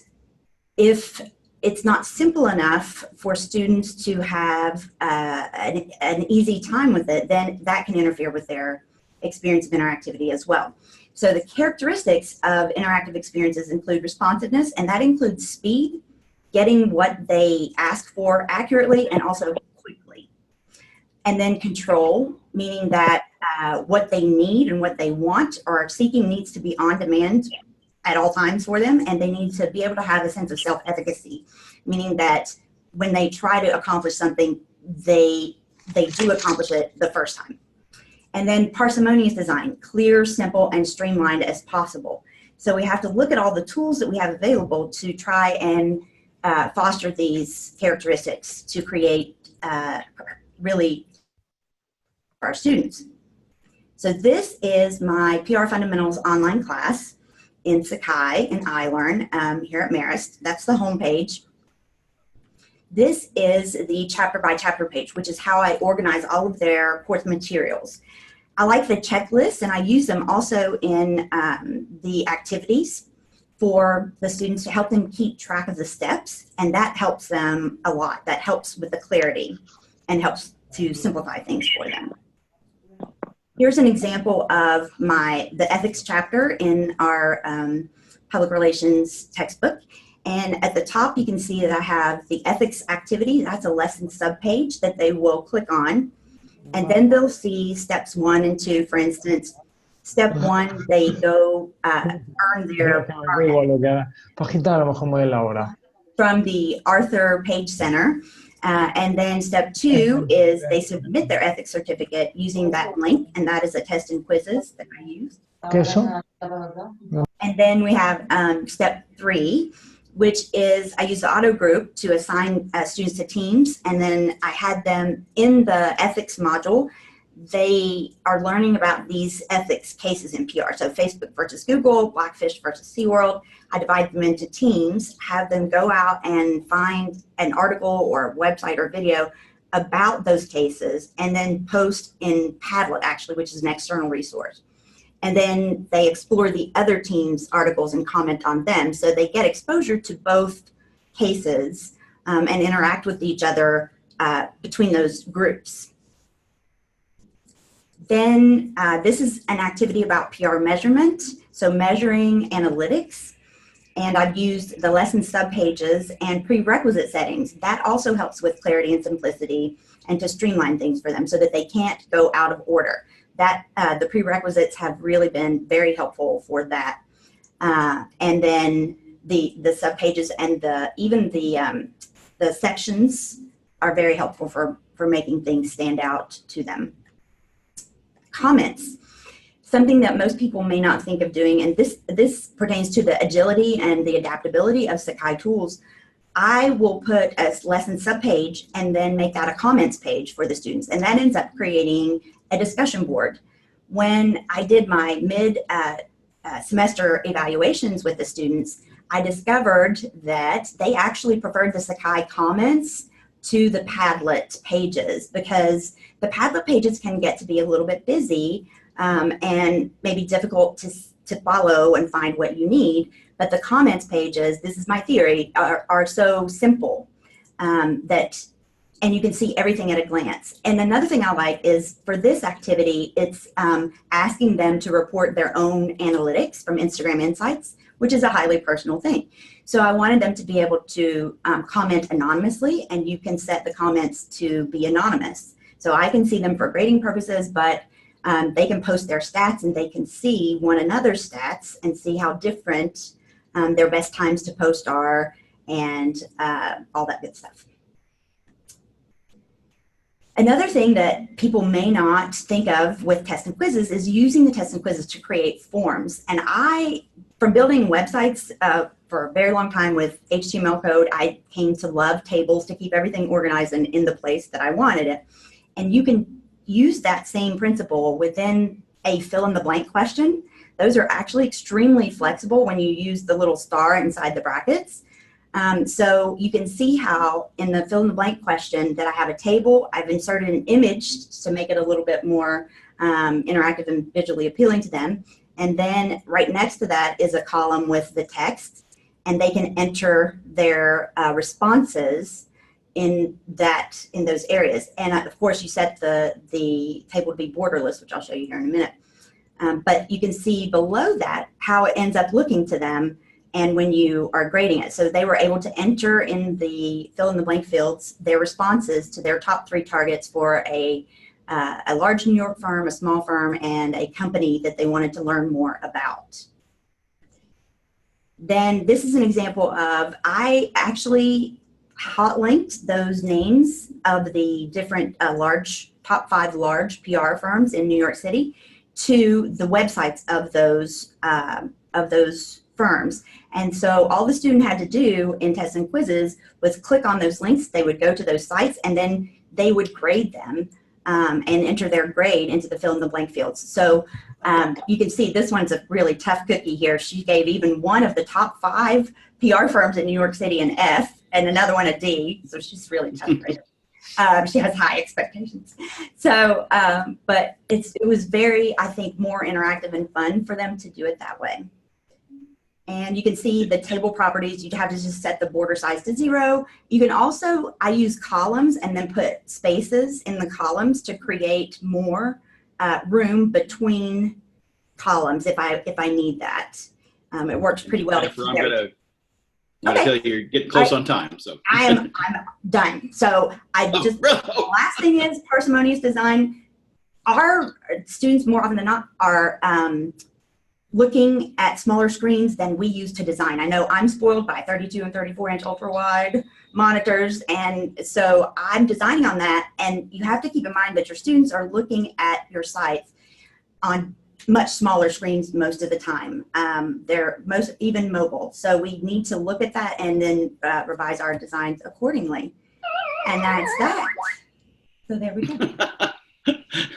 if it's not simple enough for students to have an easy time with it, then that can interfere with their experience of interactivity as well. So the characteristics of interactive experiences include responsiveness, and that includes speed, getting what they ask for accurately and also quickly. And then control, meaning that what they need and what they want or seeking needs to be on demand at all times for them, and they need to be able to have a sense of self-efficacy, meaning that when they try to accomplish something, they do accomplish it the first time. And then parsimonious design, clear, simple, and streamlined as possible. So we have to look at all the tools that we have available to try and foster these characteristics to create really for our students. So this is my PR Fundamentals online class in Sakai and iLearn here at Marist. That's the home page. This is the chapter by chapter page, which is how I organize all of their course materials. I like the checklists, and I use them also in the activities for the students to help them keep track of the steps, and that helps them a lot. That helps with the clarity and helps to simplify things for them. Here's an example of the ethics chapter in our public relations textbook. And at the top, you can see that I have the ethics activity. That's a lesson subpage that they will click on. And then they'll see steps 1 and 2, for instance. Step 1, they go earn their from the Arthur Page Center. And then step 2 is they submit their ethics certificate using that link, and that is a test and quizzes that I use. And then we have step 3, which is I use the auto group to assign students to teams, and then I had them in the ethics module. They are learning about these ethics cases in PR. So Facebook versus Google, Blackfish versus SeaWorld. I divide them into teams, have them go out and find an article or website or video about those cases, and then post in Padlet, actually, which is an external resource. And then they explore the other team's articles and comment on them. So they get exposure to both cases and interact with each other between those groups. Then this is an activity about PR measurement, so measuring analytics. And I've used the lesson subpages and prerequisite settings. That also helps with clarity and simplicity and to streamline things for them so that they can't go out of order. That the prerequisites have really been very helpful for that. And then the subpages and even the sections are very helpful for making things stand out to them. Comments, something that most people may not think of doing, and this pertains to the agility and the adaptability of Sakai tools. I will put a lesson subpage and then make that a comments page for the students, and that ends up creating a discussion board. When I did my mid-semester evaluations with the students, I discovered that they actually preferred the Sakai comments to the Padlet pages, because the Padlet pages can get to be a little bit busy and maybe difficult to follow and find what you need. But the comments pages, this is my theory, are so simple and you can see everything at a glance. And another thing I like is for this activity, it's asking them to report their own analytics from Instagram Insights, which is a highly personal thing. So I wanted them to be able to comment anonymously, and you can set the comments to be anonymous. So I can see them for grading purposes, but they can post their stats and they can see one another's stats and see how different their best times to post are and all that good stuff. Another thing that people may not think of with tests and quizzes is using the tests and quizzes to create forms. And from building websites for a very long time with HTML code, I came to love tables to keep everything organized and in the place that I wanted it. And you can use that same principle within a fill-in-the-blank question. Those are actually extremely flexible when you use the little star inside the brackets. So you can see how in the fill-in-the-blank question that I have a table, I've inserted an image to make it a little bit more interactive and visually appealing to them. And then right next to that is a column with the text, and they can enter their responses in those areas. And of course, you set the table to be borderless, which I'll show you here in a minute. But you can see below that how it ends up looking to them and when you are grading it. So they were able to enter in the fill-in-the-blank fields their responses to their top 3 targets for a large New York firm, a small firm, and a company that they wanted to learn more about. Then this is an example of, I actually hot linked those names of the different top 5 large PR firms in New York City to the websites of those firms. And so all the student had to do in tests and quizzes was click on those links. They would go to those sites, and then they would grade them and enter their grade into the fill-in-the-blank fields. So you can see this one's a really tough cookie here. She gave even one of the top 5 PR firms in New York City an F and another one a D. So she's really tough grader. She has high expectations. So, but it was very, I think, more interactive and fun for them to do it that way. And you can see the table properties. You'd have to just set the border size to 0. You can also, I use columns and then put spaces in the columns to create more room between columns if I need that. It works pretty well.
want to tell you you're getting close on time. So
I'm done. So the last thing is parsimonious design. Our students more often than not are looking at smaller screens than we use to design. I know I'm spoiled by 32 and 34-inch ultra wide monitors, and so I'm designing on that. And you have to keep in mind that your students are looking at your sites on much smaller screens most of the time. They're even mobile. So we need to look at that and then revise our designs accordingly. And that's that. So there we go.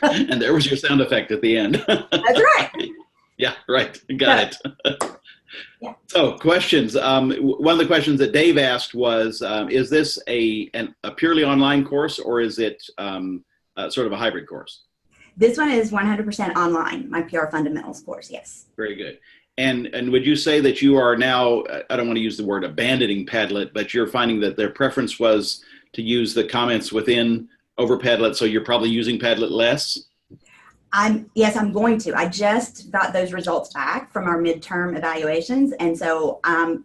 And there was your sound effect at the end.
That's right.
Yeah, right. Got it.
Yeah.
So questions. One of the questions that Dave asked was, is this a purely online course, or is it sort of a hybrid course?
This one is 100% online, my PR Fundamentals course, yes.
Very good. And would you say that you are now, I don't want to use the word abandoning Padlet, but you're finding that their preference was to use the comments within over Padlet, so you're probably using Padlet less?
Yes, I'm going to. I just got those results back from our midterm evaluations, and so I'm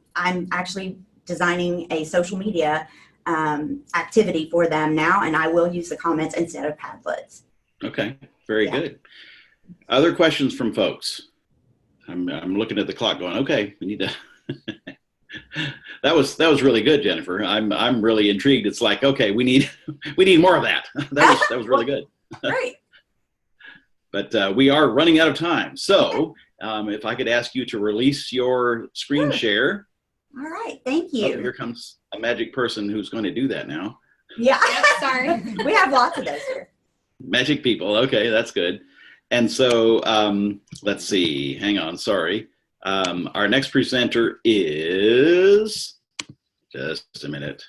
actually designing a social media activity for them now, and I will use the comments instead of Padlets.
Okay, very good. Other questions from folks? I'm looking at the clock going, okay, we need to. That was really good, Jennifer. I'm really intrigued. It's like, okay, we need more of that. That was really good.
Great.
But we are running out of time. So if I could ask you to release your screen share.
All right, thank you.
Oh, here comes a magic person who's going to do that now.
Yeah,
Sorry.
we have lots of those here.
Magic people. Okay, that's good. And so let's see. Hang on. Sorry. Our next presenter is, just a minute.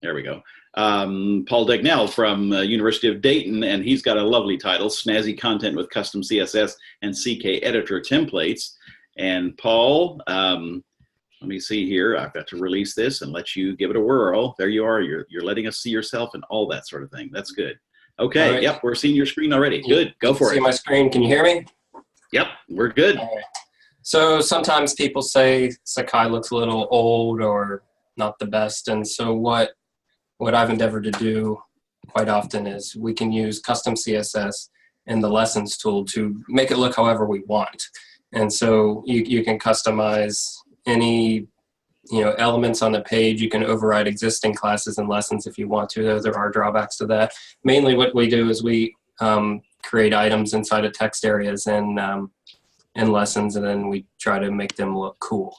There we go. Paul Degnell from University of Dayton, and he's got a lovely title, Snazzy Content with Custom CSS and CK Editor Templates. And Paul, let me see here. I've got to release this and let you give it a whirl. There you are. You're letting us see yourself and all that sort of thing. That's good. Okay. Right. Yep. We're seeing your screen already. Good. Go for it.
See my screen. Can you hear me?
Yep. We're good.
All right. So sometimes people say Sakai looks a little old or not the best. And so what I've endeavored to do quite often is we can use custom CSS and the lessons tool to make it look however we want. And so you can customize any elements on the page. You can override existing classes and lessons if you want to. There are drawbacks to that. Mainly what we do is we create items inside of text areas and lessons, and then we try to make them look cool.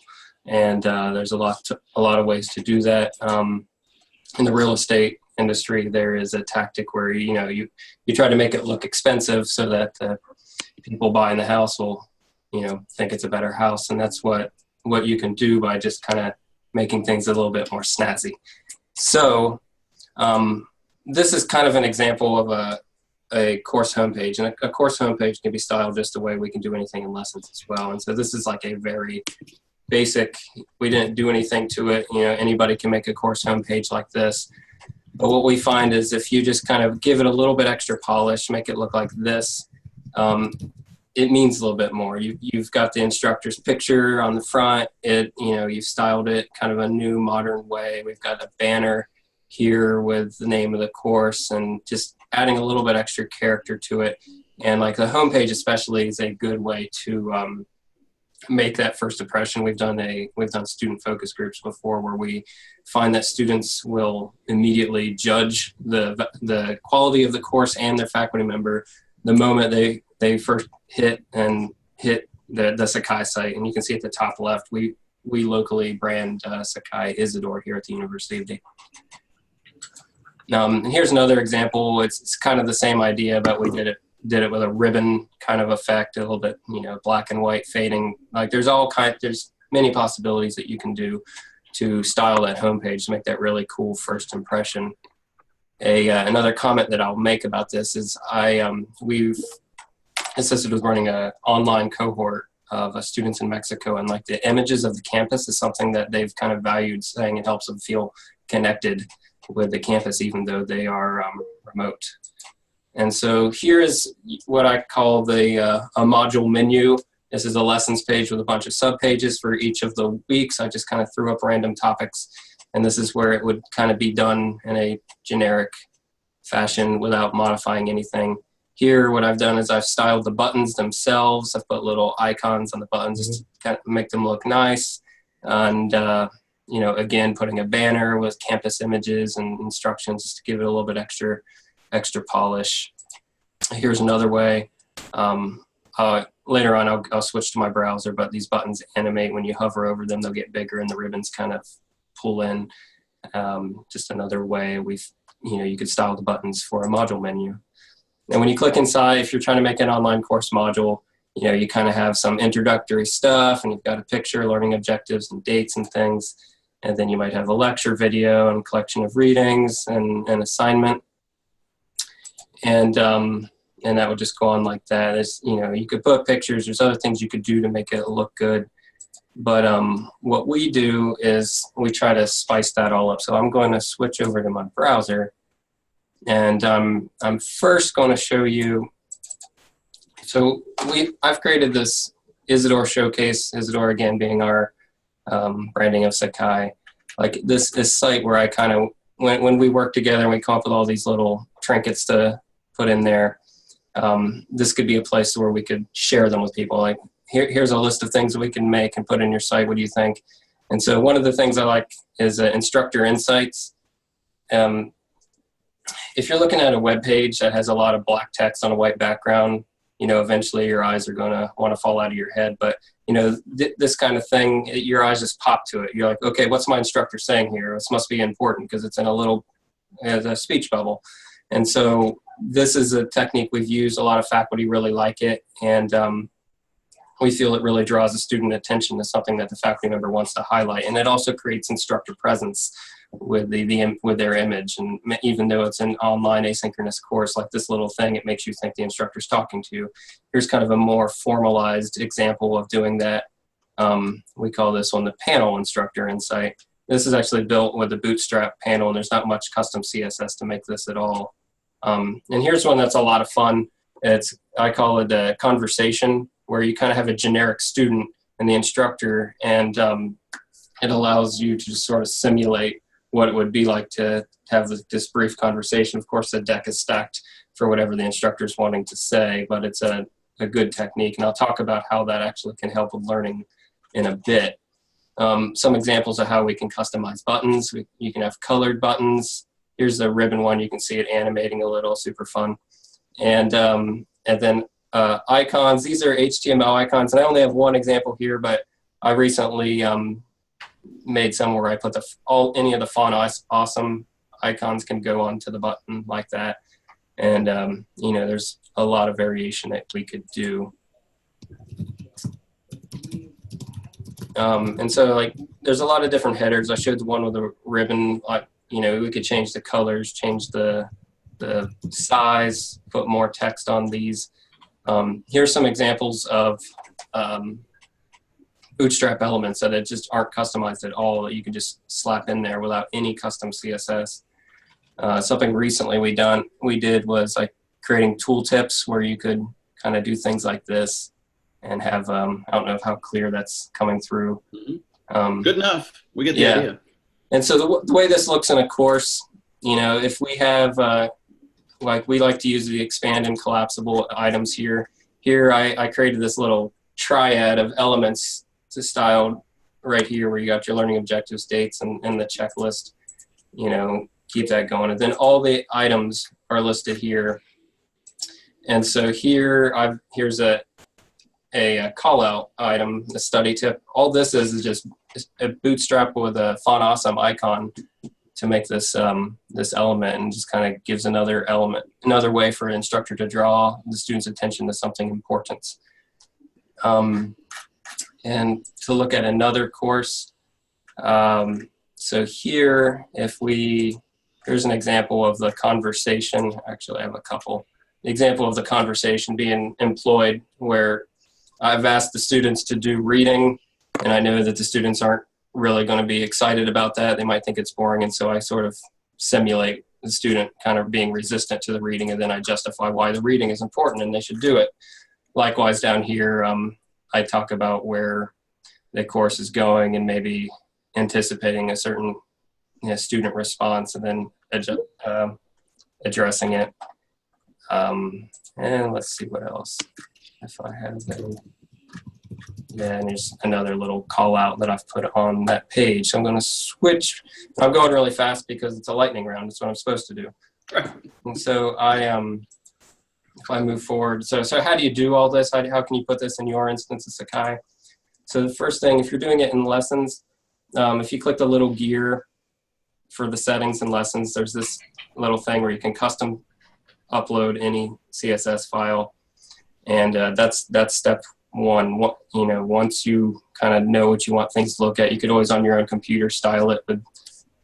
And there's a lot of ways to do that. In the real estate industry, there is a tactic where you try to make it look expensive so that people buying the house will think it's a better house, and that's what you can do by just kind of making things a little bit more snazzy. So this is kind of an example of a course homepage, and a course homepage can be styled just the way we can do anything in lessons as well. And so this is like a very basic, we didn't do anything to it. Anybody can make a course homepage like this. But what we find is if you just kind of give it a little bit extra polish, make it look like this, it means a little bit more. You've got the instructor's picture on the front. You've styled it kind of a new modern way. We've got a banner here with the name of the course and just adding a little bit extra character to it. And like the homepage especially is a good way to make that first impression. We've done student focus groups before where we find that students will immediately judge the quality of the course and their faculty member the moment they first hit the Sakai site. And you can see at the top left, we locally brand Sakai Isidore here at the University of Dayton. And here's another example. It's kind of the same idea, but we did it with a ribbon kind of effect, a little bit, black and white fading. Like there's many possibilities that you can do to style that homepage to make that really cool first impression. Another comment that I'll make about this is we've assisted with running an online cohort of students in Mexico, and like the images of the campus is something that they've kind of valued, saying it helps them feel connected with the campus even though they are remote. And so here is what I call a module menu. This is a lessons page with a bunch of subpages for each of the weeks. I just kind of threw up random topics, and this is where it would kind of be done in a generic fashion without modifying anything. Here, what I've done is I've styled the buttons themselves. I've put little icons on the buttons just to kind of make them look nice. And, you know, again, putting a banner with campus images and instructions just to give it a little bit extra polish. Here's another way. Later on, I'll switch to my browser, but these buttons animate when you hover over them. They'll get bigger and the ribbons kind of pull in. Just another way you could style the buttons for a module menu. And when you click inside, if you're trying to make an online course module, you know, you kind of have some introductory stuff, and you've got a picture, learning objectives, and dates and things. And then you might have a lecture video and collection of readings and an assignment. And that would just go on like that. You know, you could put pictures. There's other things you could do to make it look good. But what we do is we try to spice that all up. So I'm going to switch over to my browser. And I'm first going to show you. So I've created this Isidore Showcase, Isidore again being our branding of Sakai. Like this site where I kind of, when we work together and we come up with all these little trinkets to put in there, this could be a place where we could share them with people. Like here's a list of things that we can make and put in your site. What do you think? And so one of the things I like is Instructor Insights. If you're looking at a web page that has a lot of black text on a white background, you know, eventually your eyes are going to want to fall out of your head. But, you know, this kind of thing, your eyes just pop to it. You're like, okay, what's my instructor saying here? This must be important because it's in a speech bubble. And so this is a technique we've used. A lot of faculty really like it. And we feel it really draws the student attention to something that the faculty member wants to highlight. And it also creates instructor presence with their image. And even though it's an online asynchronous course, like this little thing, it makes you think the instructor's talking to you. Here's kind of a more formalized example of doing that. We call this one the panel Instructor Insight. This is actually built with a bootstrap panel, and there's not much custom CSS to make this at all. And here's one that's a lot of fun. I call it a conversation, where you kind of have a generic student and the instructor, and it allows you to just sort of simulate what it would be like to have this brief conversation. Of course, the deck is stacked for whatever the instructor is wanting to say, but it's a good technique, and I'll talk about how that actually can help with learning in a bit. Some examples of how we can customize buttons. You can have colored buttons. Here's the ribbon one. You can see it animating a little, super fun. And then icons. These are HTML icons, and I only have one example here, but I recently made some where I put any of the font awesome icons can go onto the button like that. And you know, there's a lot of variation that we could do. And so, like, there's a lot of different headers. I showed the one with the ribbon. Like, you know, we could change the colors, change the size, put more text on these. Here's some examples of bootstrap elements that just aren't customized at all, that you can just slap in there without any custom CSS. Something recently we did was like creating tooltips where you could kind of do things like this and have, I don't know how clear that's coming through.
Good enough. We get the idea.
And so the way this looks in a course, you know, if we have, like we like to use the expand and collapsible items here. Here I created this little triad of elements to style right here where you got your learning objectives, dates, and the checklist. You know, keep that going. And then all the items are listed here. And so here's a call out item, a study tip. All this is just a bootstrap with a font awesome icon to make this this element, and just kind of gives another way for an instructor to draw the student's attention to something important. And to look at another course, so here, here's an example of the conversation. Actually, I have a couple. The example of the conversation being employed, where I've asked the students to do reading, and I know that the students aren't really going to be excited about that. They might think it's boring, and so I sort of simulate the student kind of being resistant to the reading, and then I justify why the reading is important and they should do it. Likewise down here, I talk about where the course is going and maybe anticipating a certain student response and then addressing it. And let's see what else. If I have any. Yeah, and there's another little call out that I've put on that page. So I'm going to switch. I'm going really fast because it's a lightning round. That's what I'm supposed to do. And so if I move forward, so how do you do all this? How can you put this in your instance of Sakai? So the first thing, if you're doing it in lessons, if you click the little gear for the settings and lessons, there's this little thing where you can custom upload any CSS file. And that's step one. Once you kind of know what you want things to look at, you could always on your own computer style it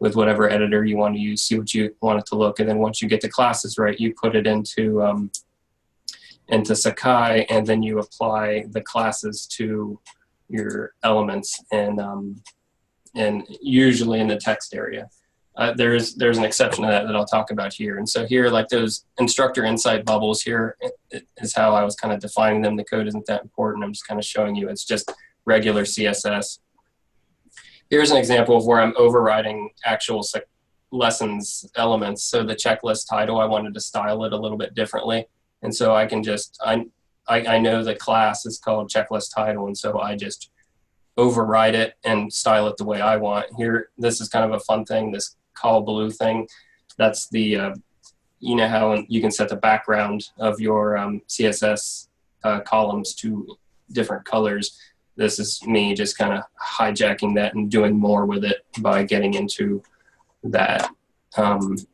with whatever editor you want to use, see what you want it to look. And then once you get the classes right, you put it into Sakai, and then you apply the classes to your elements and usually in the text area. There's an exception to that I'll talk about here. And so here, like those Instructor Insight bubbles here is how I was kind of defining them. The code isn't that important. I'm just kind of showing you it's just regular CSS. Here's an example of where I'm overriding actual lessons elements. So the checklist title, I wanted to style it a little bit differently. And so I can just, I know the class is called checklist title, and so I just override it and style it the way I want. Here, this is kind of a fun thing, this call blue thing. That's the, you know how you can set the background of your CSS columns to different colors. This is me just kind of hijacking that and doing more with it by getting into that element.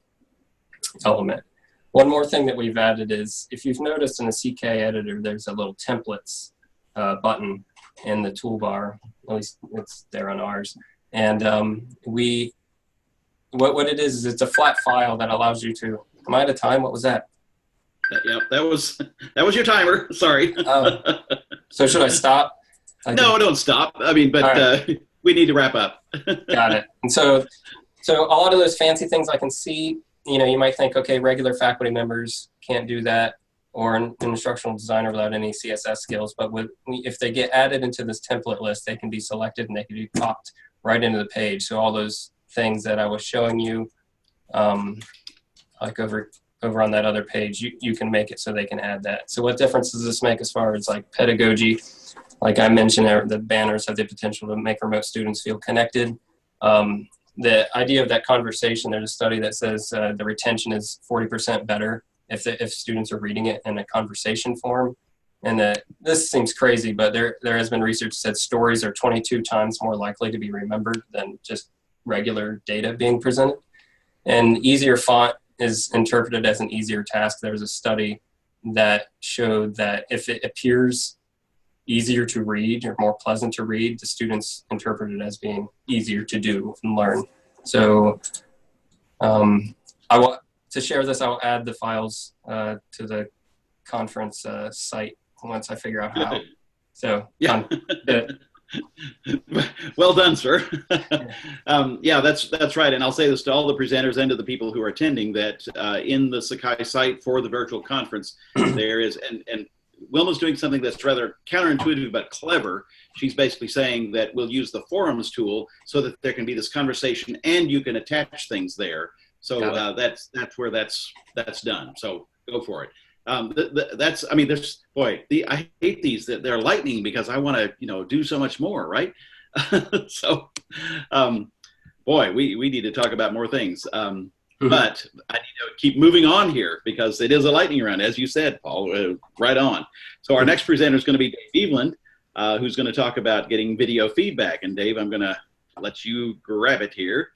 One more thing that we've added is, if you've noticed in the CK editor, there's a little templates button in the toolbar. At least it's there on ours. And what it is it's a flat file that allows you to, am I out of time? What was that?
Yeah, that was your timer. Sorry.
Oh. So should I stop?
No, don't stop. I mean, but right. We need to wrap up.
Got it. And so a lot of those fancy things I can see, you might think, okay, regular faculty members can't do that, or an instructional designer without any CSS skills. But if they get added into this template list, they can be selected and they can be popped right into the page. So all those things that I was showing you, like over on that other page, you can make it so they can add that. So what difference does this make as far as like pedagogy? Like I mentioned, the banners have the potential to make remote students feel connected. The idea of that conversation, there's a study that says the retention is 40% better if students are reading it in a conversation form. And this seems crazy, but there has been research that said stories are 22 times more likely to be remembered than just regular data being presented. And easier font is interpreted as an easier task. There was a study that showed that if it appears easier to read or more pleasant to read, the students interpret it as being easier to do and learn. So to share this, I'll add the files to the conference site once I figure out how. So
yeah. Well done, sir. Yeah, that's right. And I'll say this to all the presenters and to the people who are attending, that in the Sakai site for the virtual conference, there is, and Wilma's doing something that's rather counterintuitive but clever. She's basically saying that we'll use the forums tool so that there can be this conversation and you can attach things there. So that's where that's done. So go for it. That's, I mean, I hate these, that they're lightning because I want to, do so much more, right? So, boy, we need to talk about more things. But I need to keep moving on here because it is a lightning round, as you said, Paul, right on. So our next presenter is going to be Dave Eveland, who's going to talk about getting video feedback. And Dave, I'm going to let you grab it here.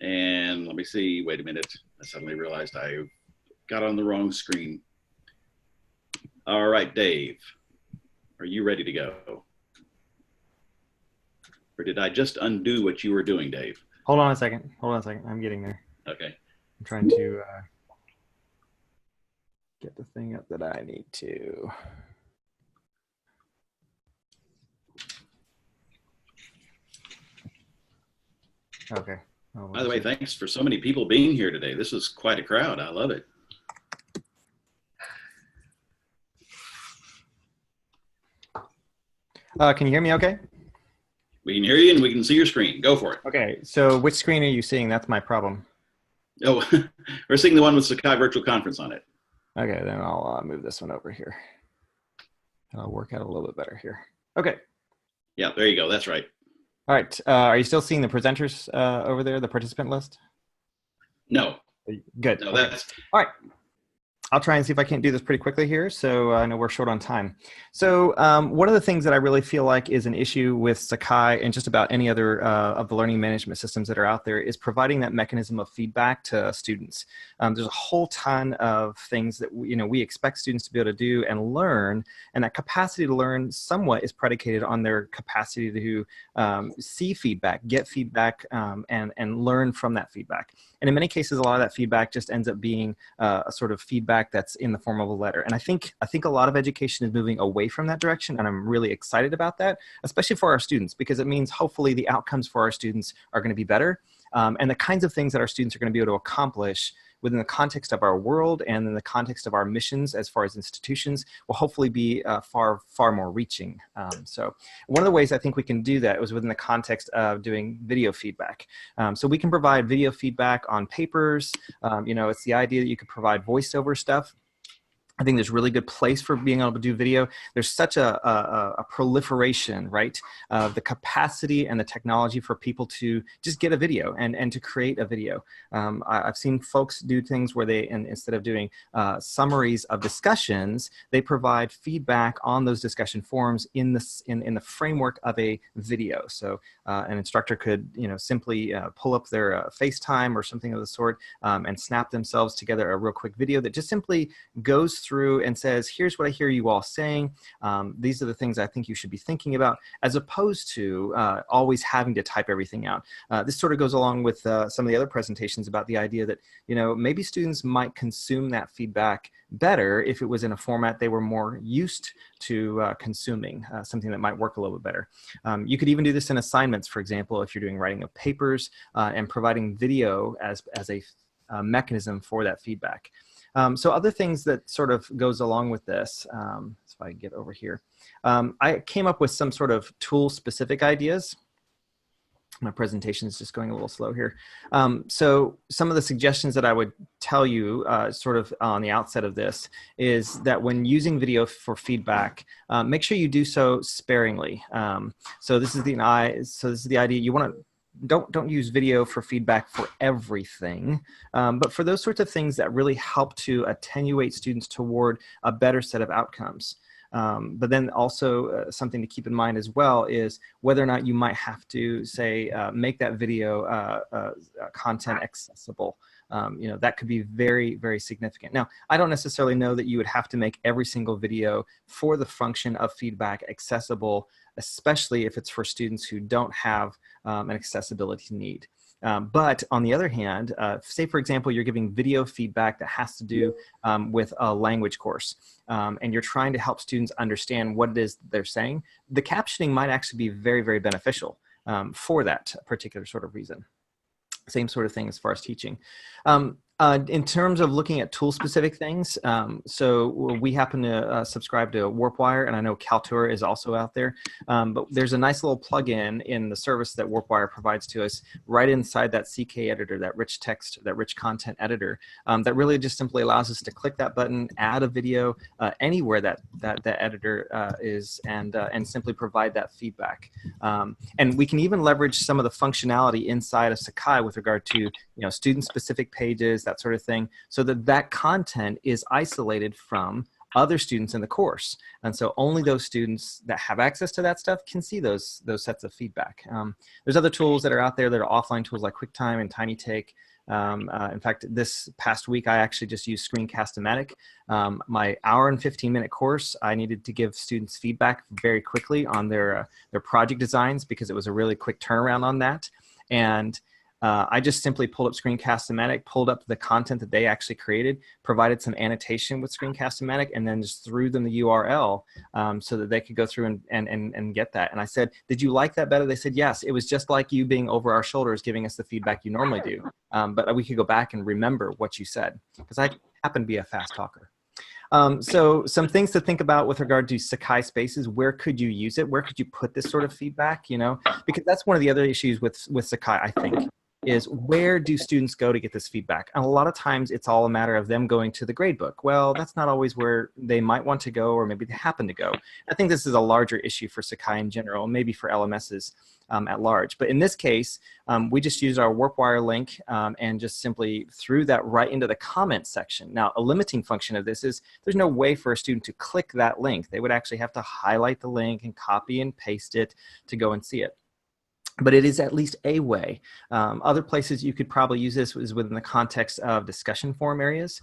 And let me see, wait a minute. I suddenly realized I got on the wrong screen. All right, Dave, are you ready to go? Or did I just undo what you were doing, Dave?
Hold on a second. I'm getting there.
Okay.
I'm trying to get the thing up that I need to. Okay. Oh,
by the way, thanks for so many people being here today. This is quite a crowd. I love it.
Can you hear me okay?
We can hear you and we can see your screen. Go for it.
Okay, so which screen are you seeing? That's my problem.
Oh, we're seeing the one with Sakai Virtual Conference on it.
Okay, then I'll move this one over here. I'll work out a little bit better here. Okay.
Yeah, there you go. That's right.
All right. Are you still seeing the presenters over there, the participant list?
No.
Good.
No,
okay.
that's
all right. I'll try and see if I can't do this pretty quickly here. So I know we're short on time. So one of the things that I really feel like is an issue with Sakai and just about any other of the learning management systems that are out there is providing that mechanism of feedback to students. There's a whole ton of things that we expect students to be able to do and learn, and that capacity to learn somewhat is predicated on their capacity to see feedback, get feedback, and learn from that feedback. And in many cases, a lot of that feedback just ends up being a sort of feedback that's in the form of a letter. And I think a lot of education is moving away from that direction, and I'm really excited about that, especially for our students, because it means hopefully the outcomes for our students are going to be better, and the kinds of things that our students are going to be able to accomplish within the context of our world and in the context of our missions as far as institutions will hopefully be far more reaching. So one of the ways I think we can do that is within the context of doing video feedback. So we can provide video feedback on papers. It's the idea that you could provide voiceover stuff. I think there's really good place for being able to do video. There's such a proliferation, right, of the capacity and the technology for people to just get a video and to create a video. I've seen folks do things where they, instead of doing summaries of discussions, they provide feedback on those discussion forums in the framework of a video. So an instructor could, simply pull up their FaceTime or something of the sort and snap themselves together a real quick video that just simply goes through and says, here's what I hear you all saying. These are the things I think you should be thinking about, as opposed to always having to type everything out. This sort of goes along with some of the other presentations about the idea that, maybe students might consume that feedback better if it was in a format they were more used to consuming, something that might work a little bit better. You could even do this in assignments, for example, if you're doing writing of papers and providing video as a mechanism for that feedback. So other things that sort of goes along with this, if I get over here, I came up with some sort of tool-specific ideas. My presentation is just going a little slow here. So some of the suggestions that I would tell you sort of on the outset of this is that when using video for feedback, make sure you do so sparingly. So this is the idea. You want to don't use video for feedback for everything, but for those sorts of things that really help to attenuate students toward a better set of outcomes. But then also something to keep in mind as well is whether or not you might have to say make that video content accessible. That could be very, very significant. Now, I don't necessarily know that you would have to make every single video for the function of feedback accessible, especially if it's for students who don't have an accessibility need. But on the other hand, say, for example, you're giving video feedback that has to do with a language course, and you're trying to help students understand what it is they're saying, the captioning might actually be very, very beneficial for that particular sort of reason. Same sort of thing as far as teaching. In terms of looking at tool-specific things, so we happen to subscribe to WarpWire, and I know Tutor is also out there. But there's a nice little plugin in the service that WarpWire provides to us right inside that CK editor, that rich text, that rich content editor, that really just simply allows us to click that button, add a video anywhere that editor is, and simply provide that feedback. And we can even leverage some of the functionality inside of Sakai with regard to student-specific pages, that sort of thing, so that content is isolated from other students in the course. And so only those students that have access to that stuff can see those sets of feedback. There's other tools that are out there that are offline tools like QuickTime and TinyTake. In fact, this past week, I actually just used Screencast-O-Matic. My hour and 15-minute course, I needed to give students feedback very quickly on their project designs because it was a really quick turnaround on that. And I just simply pulled up Screencast-O-Matic, pulled up the content that they actually created, provided some annotation with Screencast-O-Matic, and then just threw them the URL so that they could go through and get that. And I said, did you like that better? They said, yes. It was just like you being over our shoulders giving us the feedback you normally do. But we could go back and remember what you said, because I happen to be a fast talker. So some things to think about with regard to Sakai Spaces. Where could you use it? Where could you put this sort of feedback? You know, because that's one of the other issues with Sakai, I think, is where do students go to get this feedback? And a lot of times it's all a matter of them going to the gradebook. Well, that's not always where they might want to go, or maybe they happen to go. I think this is a larger issue for Sakai in general, maybe for LMSs at large. But in this case, we just used our WarpWire link and just simply threw that right into the comment section. Now, a limiting function of this is there's no way for a student to click that link. They would actually have to highlight the link and copy and paste it to go and see it. But it is at least a way. Other places you could probably use this is within the context of discussion forum areas.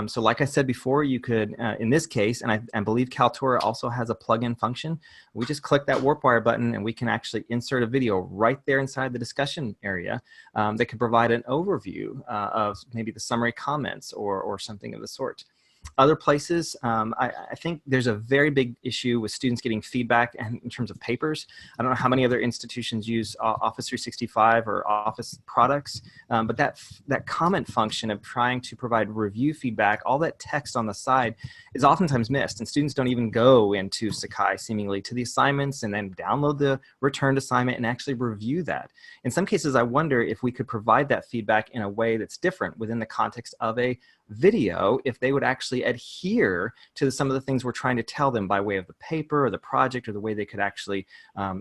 So like I said before, you could, in this case, and I believe Tutor also has a plugin function, we just click that WarpWire button and we can actually insert a video right there inside the discussion area that could provide an overview of maybe the summary comments or something of the sort. Other places, I think there's a very big issue with students getting feedback in terms of papers. I don't know how many other institutions use Office 365 or Office products, but that comment function of trying to provide review feedback, all that text on the side is oftentimes missed, and students don't even go into Sakai seemingly to the assignments and then download the returned assignment and actually review that. In some cases, I wonder if we could provide that feedback in a way that's different within the context of a video, if they would actually adhere to some of the things we're trying to tell them by way of the paper or the project, or the way they could actually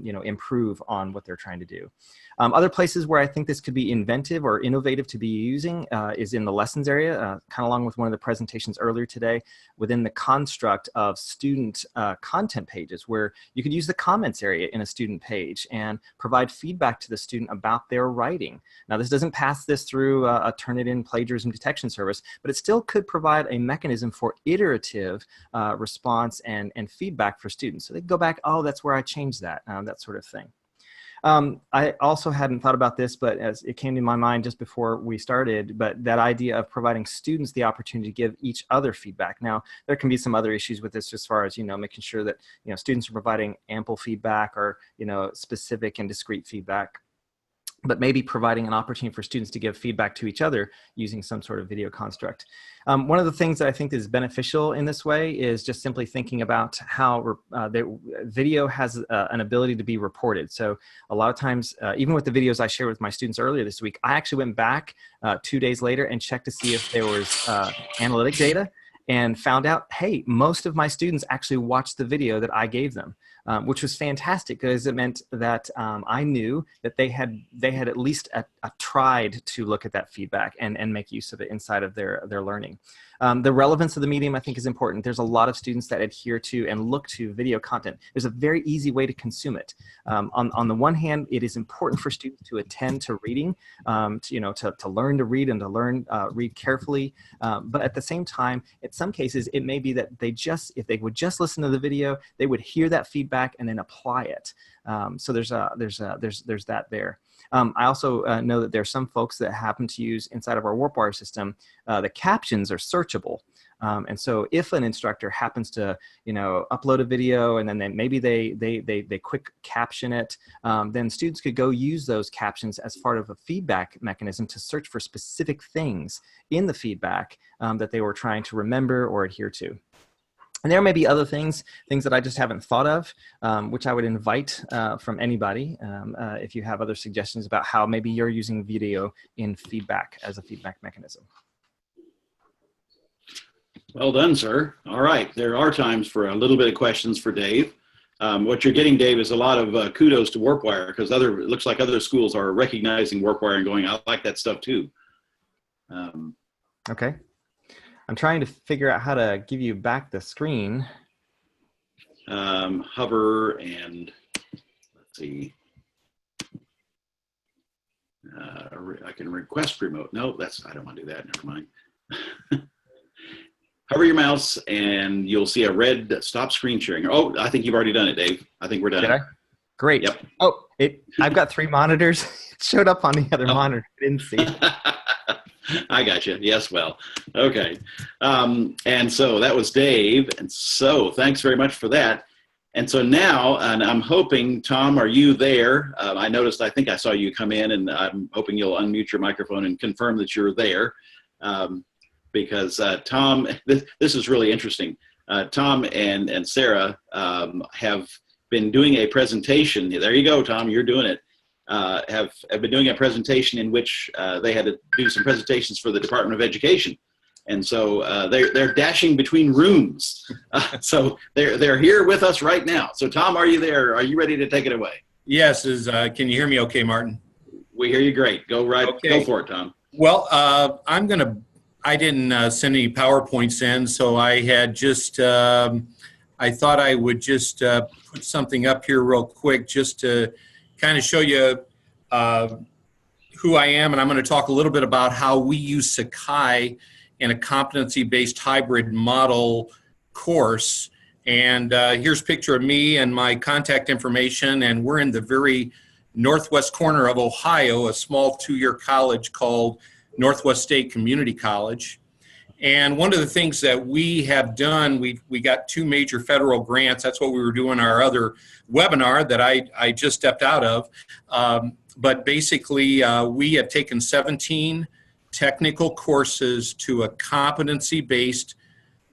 you know, improve on what they're trying to do. Other places where I think this could be inventive or innovative to be using is in the lessons area, kind of along with one of the presentations earlier today, within the construct of student content pages, where you could use the comments area in a student page and provide feedback to the student about their writing. Now, this doesn't pass this through a Turnitin plagiarism detection service, but it still could provide a mechanism for iterative response and feedback for students. So they can go back, oh, that's where I changed that, that sort of thing. I also hadn't thought about this, but as it came to my mind just before we started, but that idea of providing students the opportunity to give each other feedback. Now, there can be some other issues with this as far as, you know, making sure that, you know, students are providing ample feedback or, you know, specific and discrete feedback, but maybe providing an opportunity for students to give feedback to each other using some sort of video construct. One of the things that I think is beneficial in this way is just simply thinking about how the video has an ability to be reported. So a lot of times, even with the videos I shared with my students earlier this week, I actually went back 2 days later and checked to see if there was analytic data, and found out, hey, most of my students actually watched the video that I gave them, which was fantastic, because it meant that I knew that they had at least tried to look at that feedback and make use of it inside of their learning. The relevance of the medium, I think, is important. There's a lot of students that adhere to and look to video content. There's a very easy way to consume it. On the one hand, it is important for students to attend to reading, to learn to read and to learn read carefully. But at the same time, in some cases, it may be that if they would just listen to the video, they would hear that feedback and then apply it. So there's that there. I also know that there are some folks that happen to use inside of our WarpWire system, the captions are searchable. And so if an instructor happens to, upload a video and then maybe they quick caption it, then students could go use those captions as part of a feedback mechanism to search for specific things in the feedback that they were trying to remember or adhere to. And there may be other things that I just haven't thought of, which I would invite from anybody if you have other suggestions about how maybe you're using video in feedback as a feedback mechanism.
Well done, sir. All right, there are times for a little bit of questions for Dave. What you're getting, Dave, is a lot of kudos to WarpWire, because it looks like other schools are recognizing WarpWire and going, I like that stuff too.
Okay. I'm trying to figure out how to give you back the screen.
Hover and let's see. I can request remote. No, I don't want to do that. Never mind. Hover your mouse and you'll see a red stop screen sharing. Oh, I think you've already done it, Dave. I think we're done.
Did I? Great.
Yep.
Oh, I've got 3 monitors. It showed up on the other monitor. I didn't see.
I got you. Yes, well, okay. And so that was Dave. And so thanks very much for that. And so now, and I'm hoping, Tom, are you there? I think I saw you come in, and I'm hoping you'll unmute your microphone and confirm that you're there. because Tom, this is really interesting. Tom and Sarah have been doing a presentation. There you go, Tom, you're doing it. Have been doing a presentation in which they had to do some presentations for the Department of Education. And so they're dashing between rooms. So they're here with us right now. So Tom, are you there? Are you ready to take it away?
Yes. Can you hear me okay, Martin?
We hear you great. Go
Okay.
Go for it, Tom.
Well, I didn't send any PowerPoints in, so I had just, I thought I would just put something up here real quick just to kind of show you who I am, and I'm going to talk a little bit about how we use Sakai in a competency-based hybrid model course. And here's a picture of me and my contact information, and we're in the very northwest corner of Ohio, a small two-year college called Northwest State Community College. And one of the things that we have done, we got 2 major federal grants. That's what we were doing our other webinar that I just stepped out of. But basically, we have taken 17 technical courses to a competency-based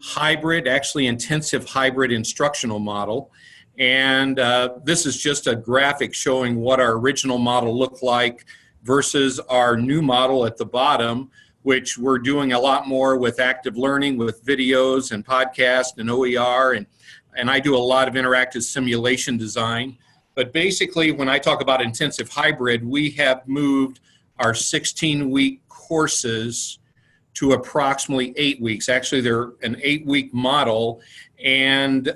hybrid, actually intensive hybrid instructional model. And this is just a graphic showing what our original model looked like versus our new model at the bottom, which we're doing a lot more with active learning, with videos and podcasts and OER, and I do a lot of interactive simulation design. But basically, when I talk about intensive hybrid, we have moved our 16-week courses to approximately 8 weeks. Actually, they're an 8-week model, and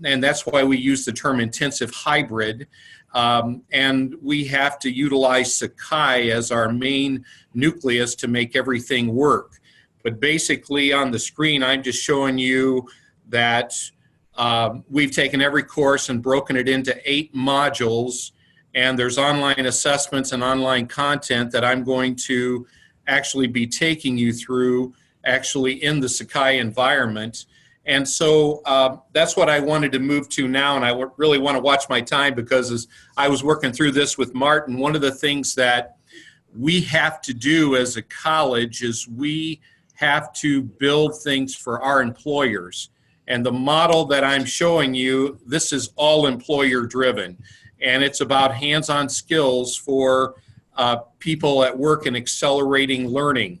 that's why we use the term intensive hybrid. And we have to utilize Sakai as our main nucleus to make everything work. But basically on the screen, I'm just showing you that we've taken every course and broken it into 8 modules, and there's online assessments and online content that I'm going to actually be taking you through actually in the Sakai environment. And so that's what I wanted to move to now, and I really want to watch my time because as I was working through this with Martin, one of the things that we have to do as a college is we have to build things for our employers. And the model that I'm showing you, this is all employer driven, and it's about hands-on skills for people at work and accelerating learning.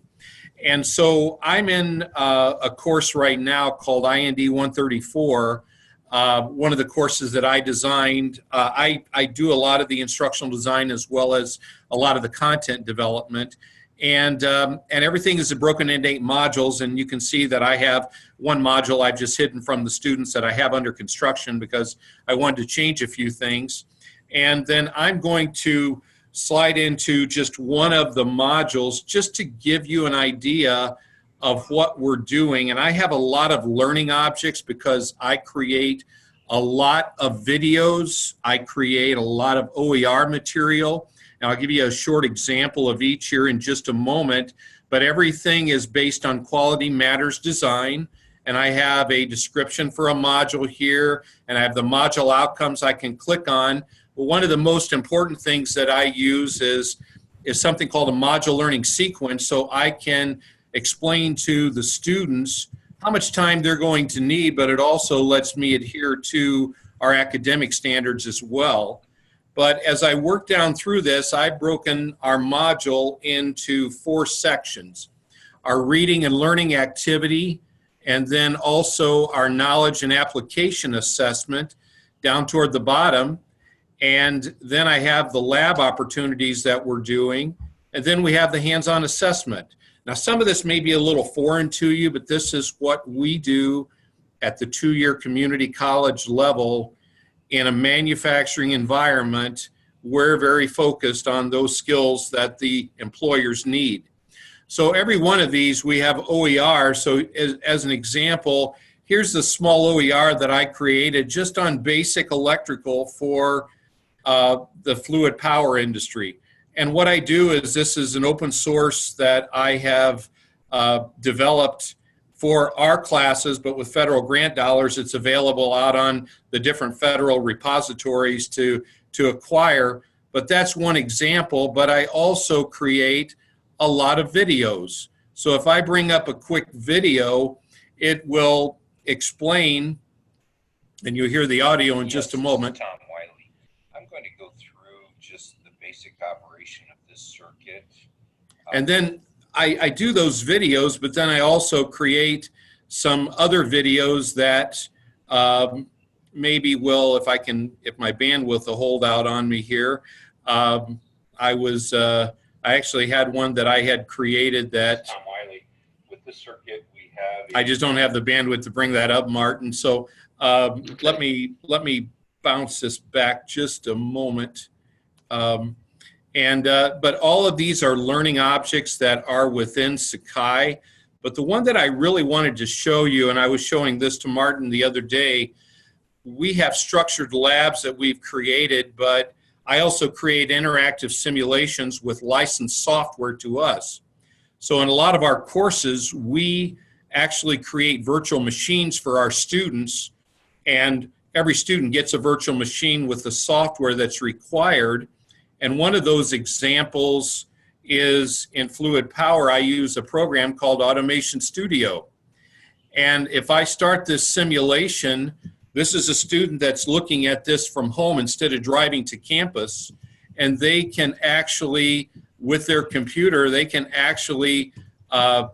And so I'm in a course right now called IND 134, one of the courses that I designed. I do a lot of the instructional design as well as a lot of the content development. And everything is broken into 8 modules, and you can see that I have one module I've just hidden from the students that I have under construction because I wanted to change a few things. And then I'm going to slide into just one of the modules just to give you an idea of what we're doing. And I have a lot of learning objects because I create a lot of videos. I create a lot of OER material. And I'll give you a short example of each here in just a moment, but everything is based on Quality Matters design. And I have a description for a module here, and I have the module outcomes I can click on. But one of the most important things that I use is something called a module learning sequence, so I can explain to the students how much time they're going to need, but it also lets me adhere to our academic standards as well. But as I work down through this, I've broken our module into 4 sections: our reading and learning activity, and then also our knowledge and application assessment down toward the bottom. And then I have the lab opportunities that we're doing, and then we have the hands-on assessment. Now, some of this may be a little foreign to you, but this is what we do at the 2-year community college level in a manufacturing environment. We're very focused on those skills that the employers need. So every one of these, we have OER. So as an example, here's the small OER that I created just on basic electrical for the fluid power industry. And what I do is, this is an open source that I have developed for our classes, but with federal grant dollars, it's available out on the different federal repositories to acquire. But that's one example, but I also create a lot of videos. So if I bring up a quick video, it will explain, and you'll hear the audio in just a moment.
Tom Wiley. I'm going to go through just the basic operation of this circuit.
And then I do those videos, but then I also create some other videos that maybe will, if my bandwidth will hold out on me here. I actually had one that I had created that.
Tom Wiley, with the circuit we have.
I just don't have the bandwidth to bring that up, Martin. So let me bounce this back just a moment. But all of these are learning objects that are within Sakai. But the one that I really wanted to show you, and I was showing this to Martin the other day, we have structured labs that we've created, but I also create interactive simulations with licensed software to us. So in a lot of our courses, we actually create virtual machines for our students, and every student gets a virtual machine with the software that's required. And one of those examples is in Fluid Power, I use a program called Automation Studio. And if I start this simulation, this is a student that's looking at this from home instead of driving to campus, and they can actually, with their computer, they can actually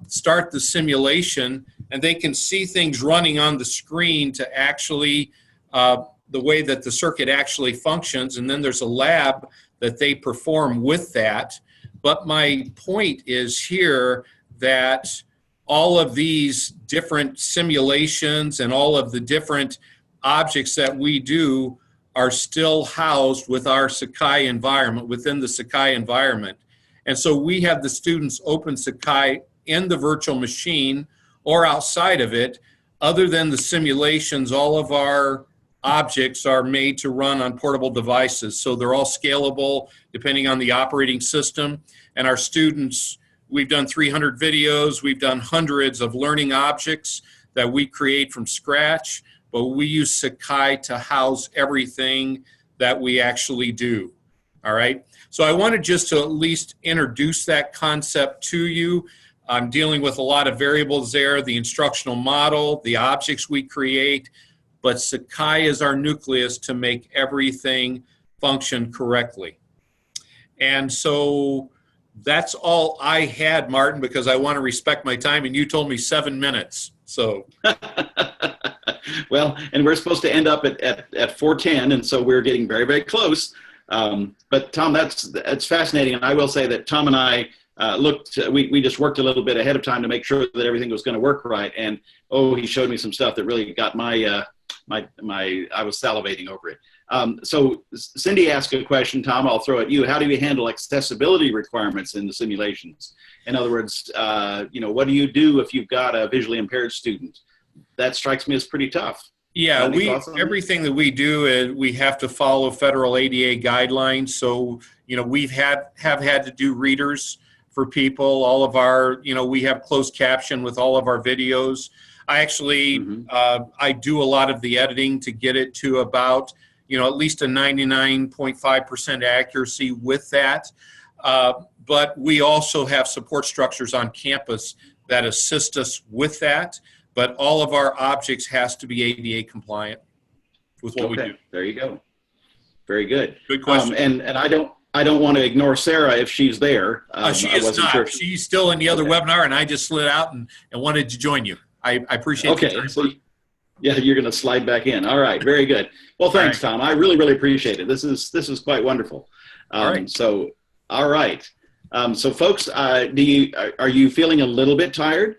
start the simulation, and they can see things running on the screen to actually, the way that the circuit actually functions, and then there's a lab that they perform with that. But my point is here that all of these different simulations and all of the different objects that we do are still housed with our Sakai environment, within the Sakai environment. And so we have the students open Sakai in the virtual machine or outside of it. Other than the simulations, all of our objects are made to run on portable devices. So they're all scalable depending on the operating system. And our students, we've done 300 videos, we've done hundreds of learning objects that we create from scratch, but we use Sakai to house everything that we actually do. All right. So I wanted just to at least introduce that concept to you. I'm dealing with a lot of variables there, the instructional model, the objects we create, but Sakai is our nucleus to make everything function correctly. And so that's all I had, Martin, because I want to respect my time, and you told me 7 minutes. So.
Well, and we're supposed to end up at 4:10, and so we're getting very, very close. But Tom, that's fascinating, and I will say that Tom and I we just worked a little bit ahead of time to make sure that everything was going to work right. And he showed me some stuff that really got I was salivating over it. So Cindy asked a question, Tom, I'll throw at you. How do you handle accessibility requirements in the simulations? In other words, what do you do if you've got a visually impaired student? That strikes me as pretty tough.
Yeah, everything that we do is we have to follow federal ADA guidelines. So, we've have had to do readers for people. All of our, we have closed caption with all of our videos. I actually, I do a lot of the editing to get it to about, at least a 99.5% accuracy with that. But we also have support structures on campus that assist us with that. But all of our objects has to be ADA compliant with what we do.
There you go. Very good.
Good question.
And I don't want to ignore Sarah if she's there.
She is not. Sure. She's still in the other webinar, and I just slid out and wanted to join you. I appreciate it. Okay.
So, yeah, you're going to slide back in. All right. Very good. Well, thanks, Tom. I really, really appreciate it. This is quite wonderful.
All right.
So, all right. So, folks, are you feeling a little bit tired?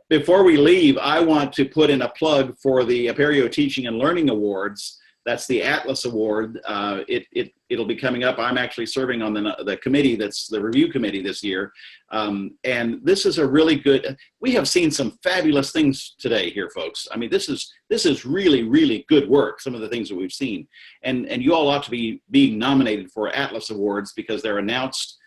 Before we leave, I want to put in a plug for the Apereo Teaching and Learning Awards. That's the Atlas Award. It'll be coming up. I'm actually serving on the committee, that's the review committee this year. And this is a really good, we have seen some fabulous things today here, folks. I mean, this is really, really good work, some of the things that we've seen. And you all ought to be being nominated for Atlas Awards because they're announced.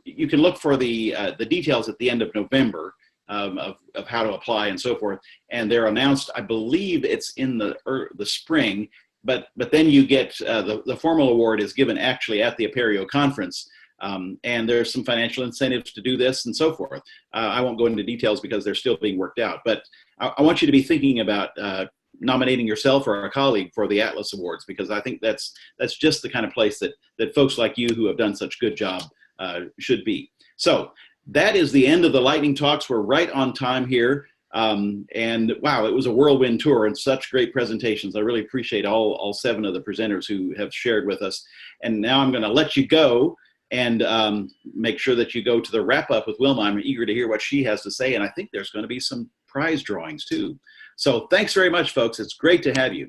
You can look for the details at the end of November of how to apply and so forth. And they're announced, I believe it's in the spring, but then you get the formal award is given actually at the Apereo conference. And there's some financial incentives to do this and so forth. I won't go into details because they're still being worked out, but I want you to be thinking about nominating yourself or a colleague for the Atlas Awards, because I think that's just the kind of place that folks like you who have done such a good job should be. So that is the end of the lightning talks. We're right on time here. And wow, it was a whirlwind tour and such great presentations. I really appreciate all 7 of the presenters who have shared with us. And now I'm going to let you go and make sure that you go to the wrap up with Wilma. I'm eager to hear what she has to say. And I think there's going to be some prize drawings too. So thanks very much, folks. It's great to have you.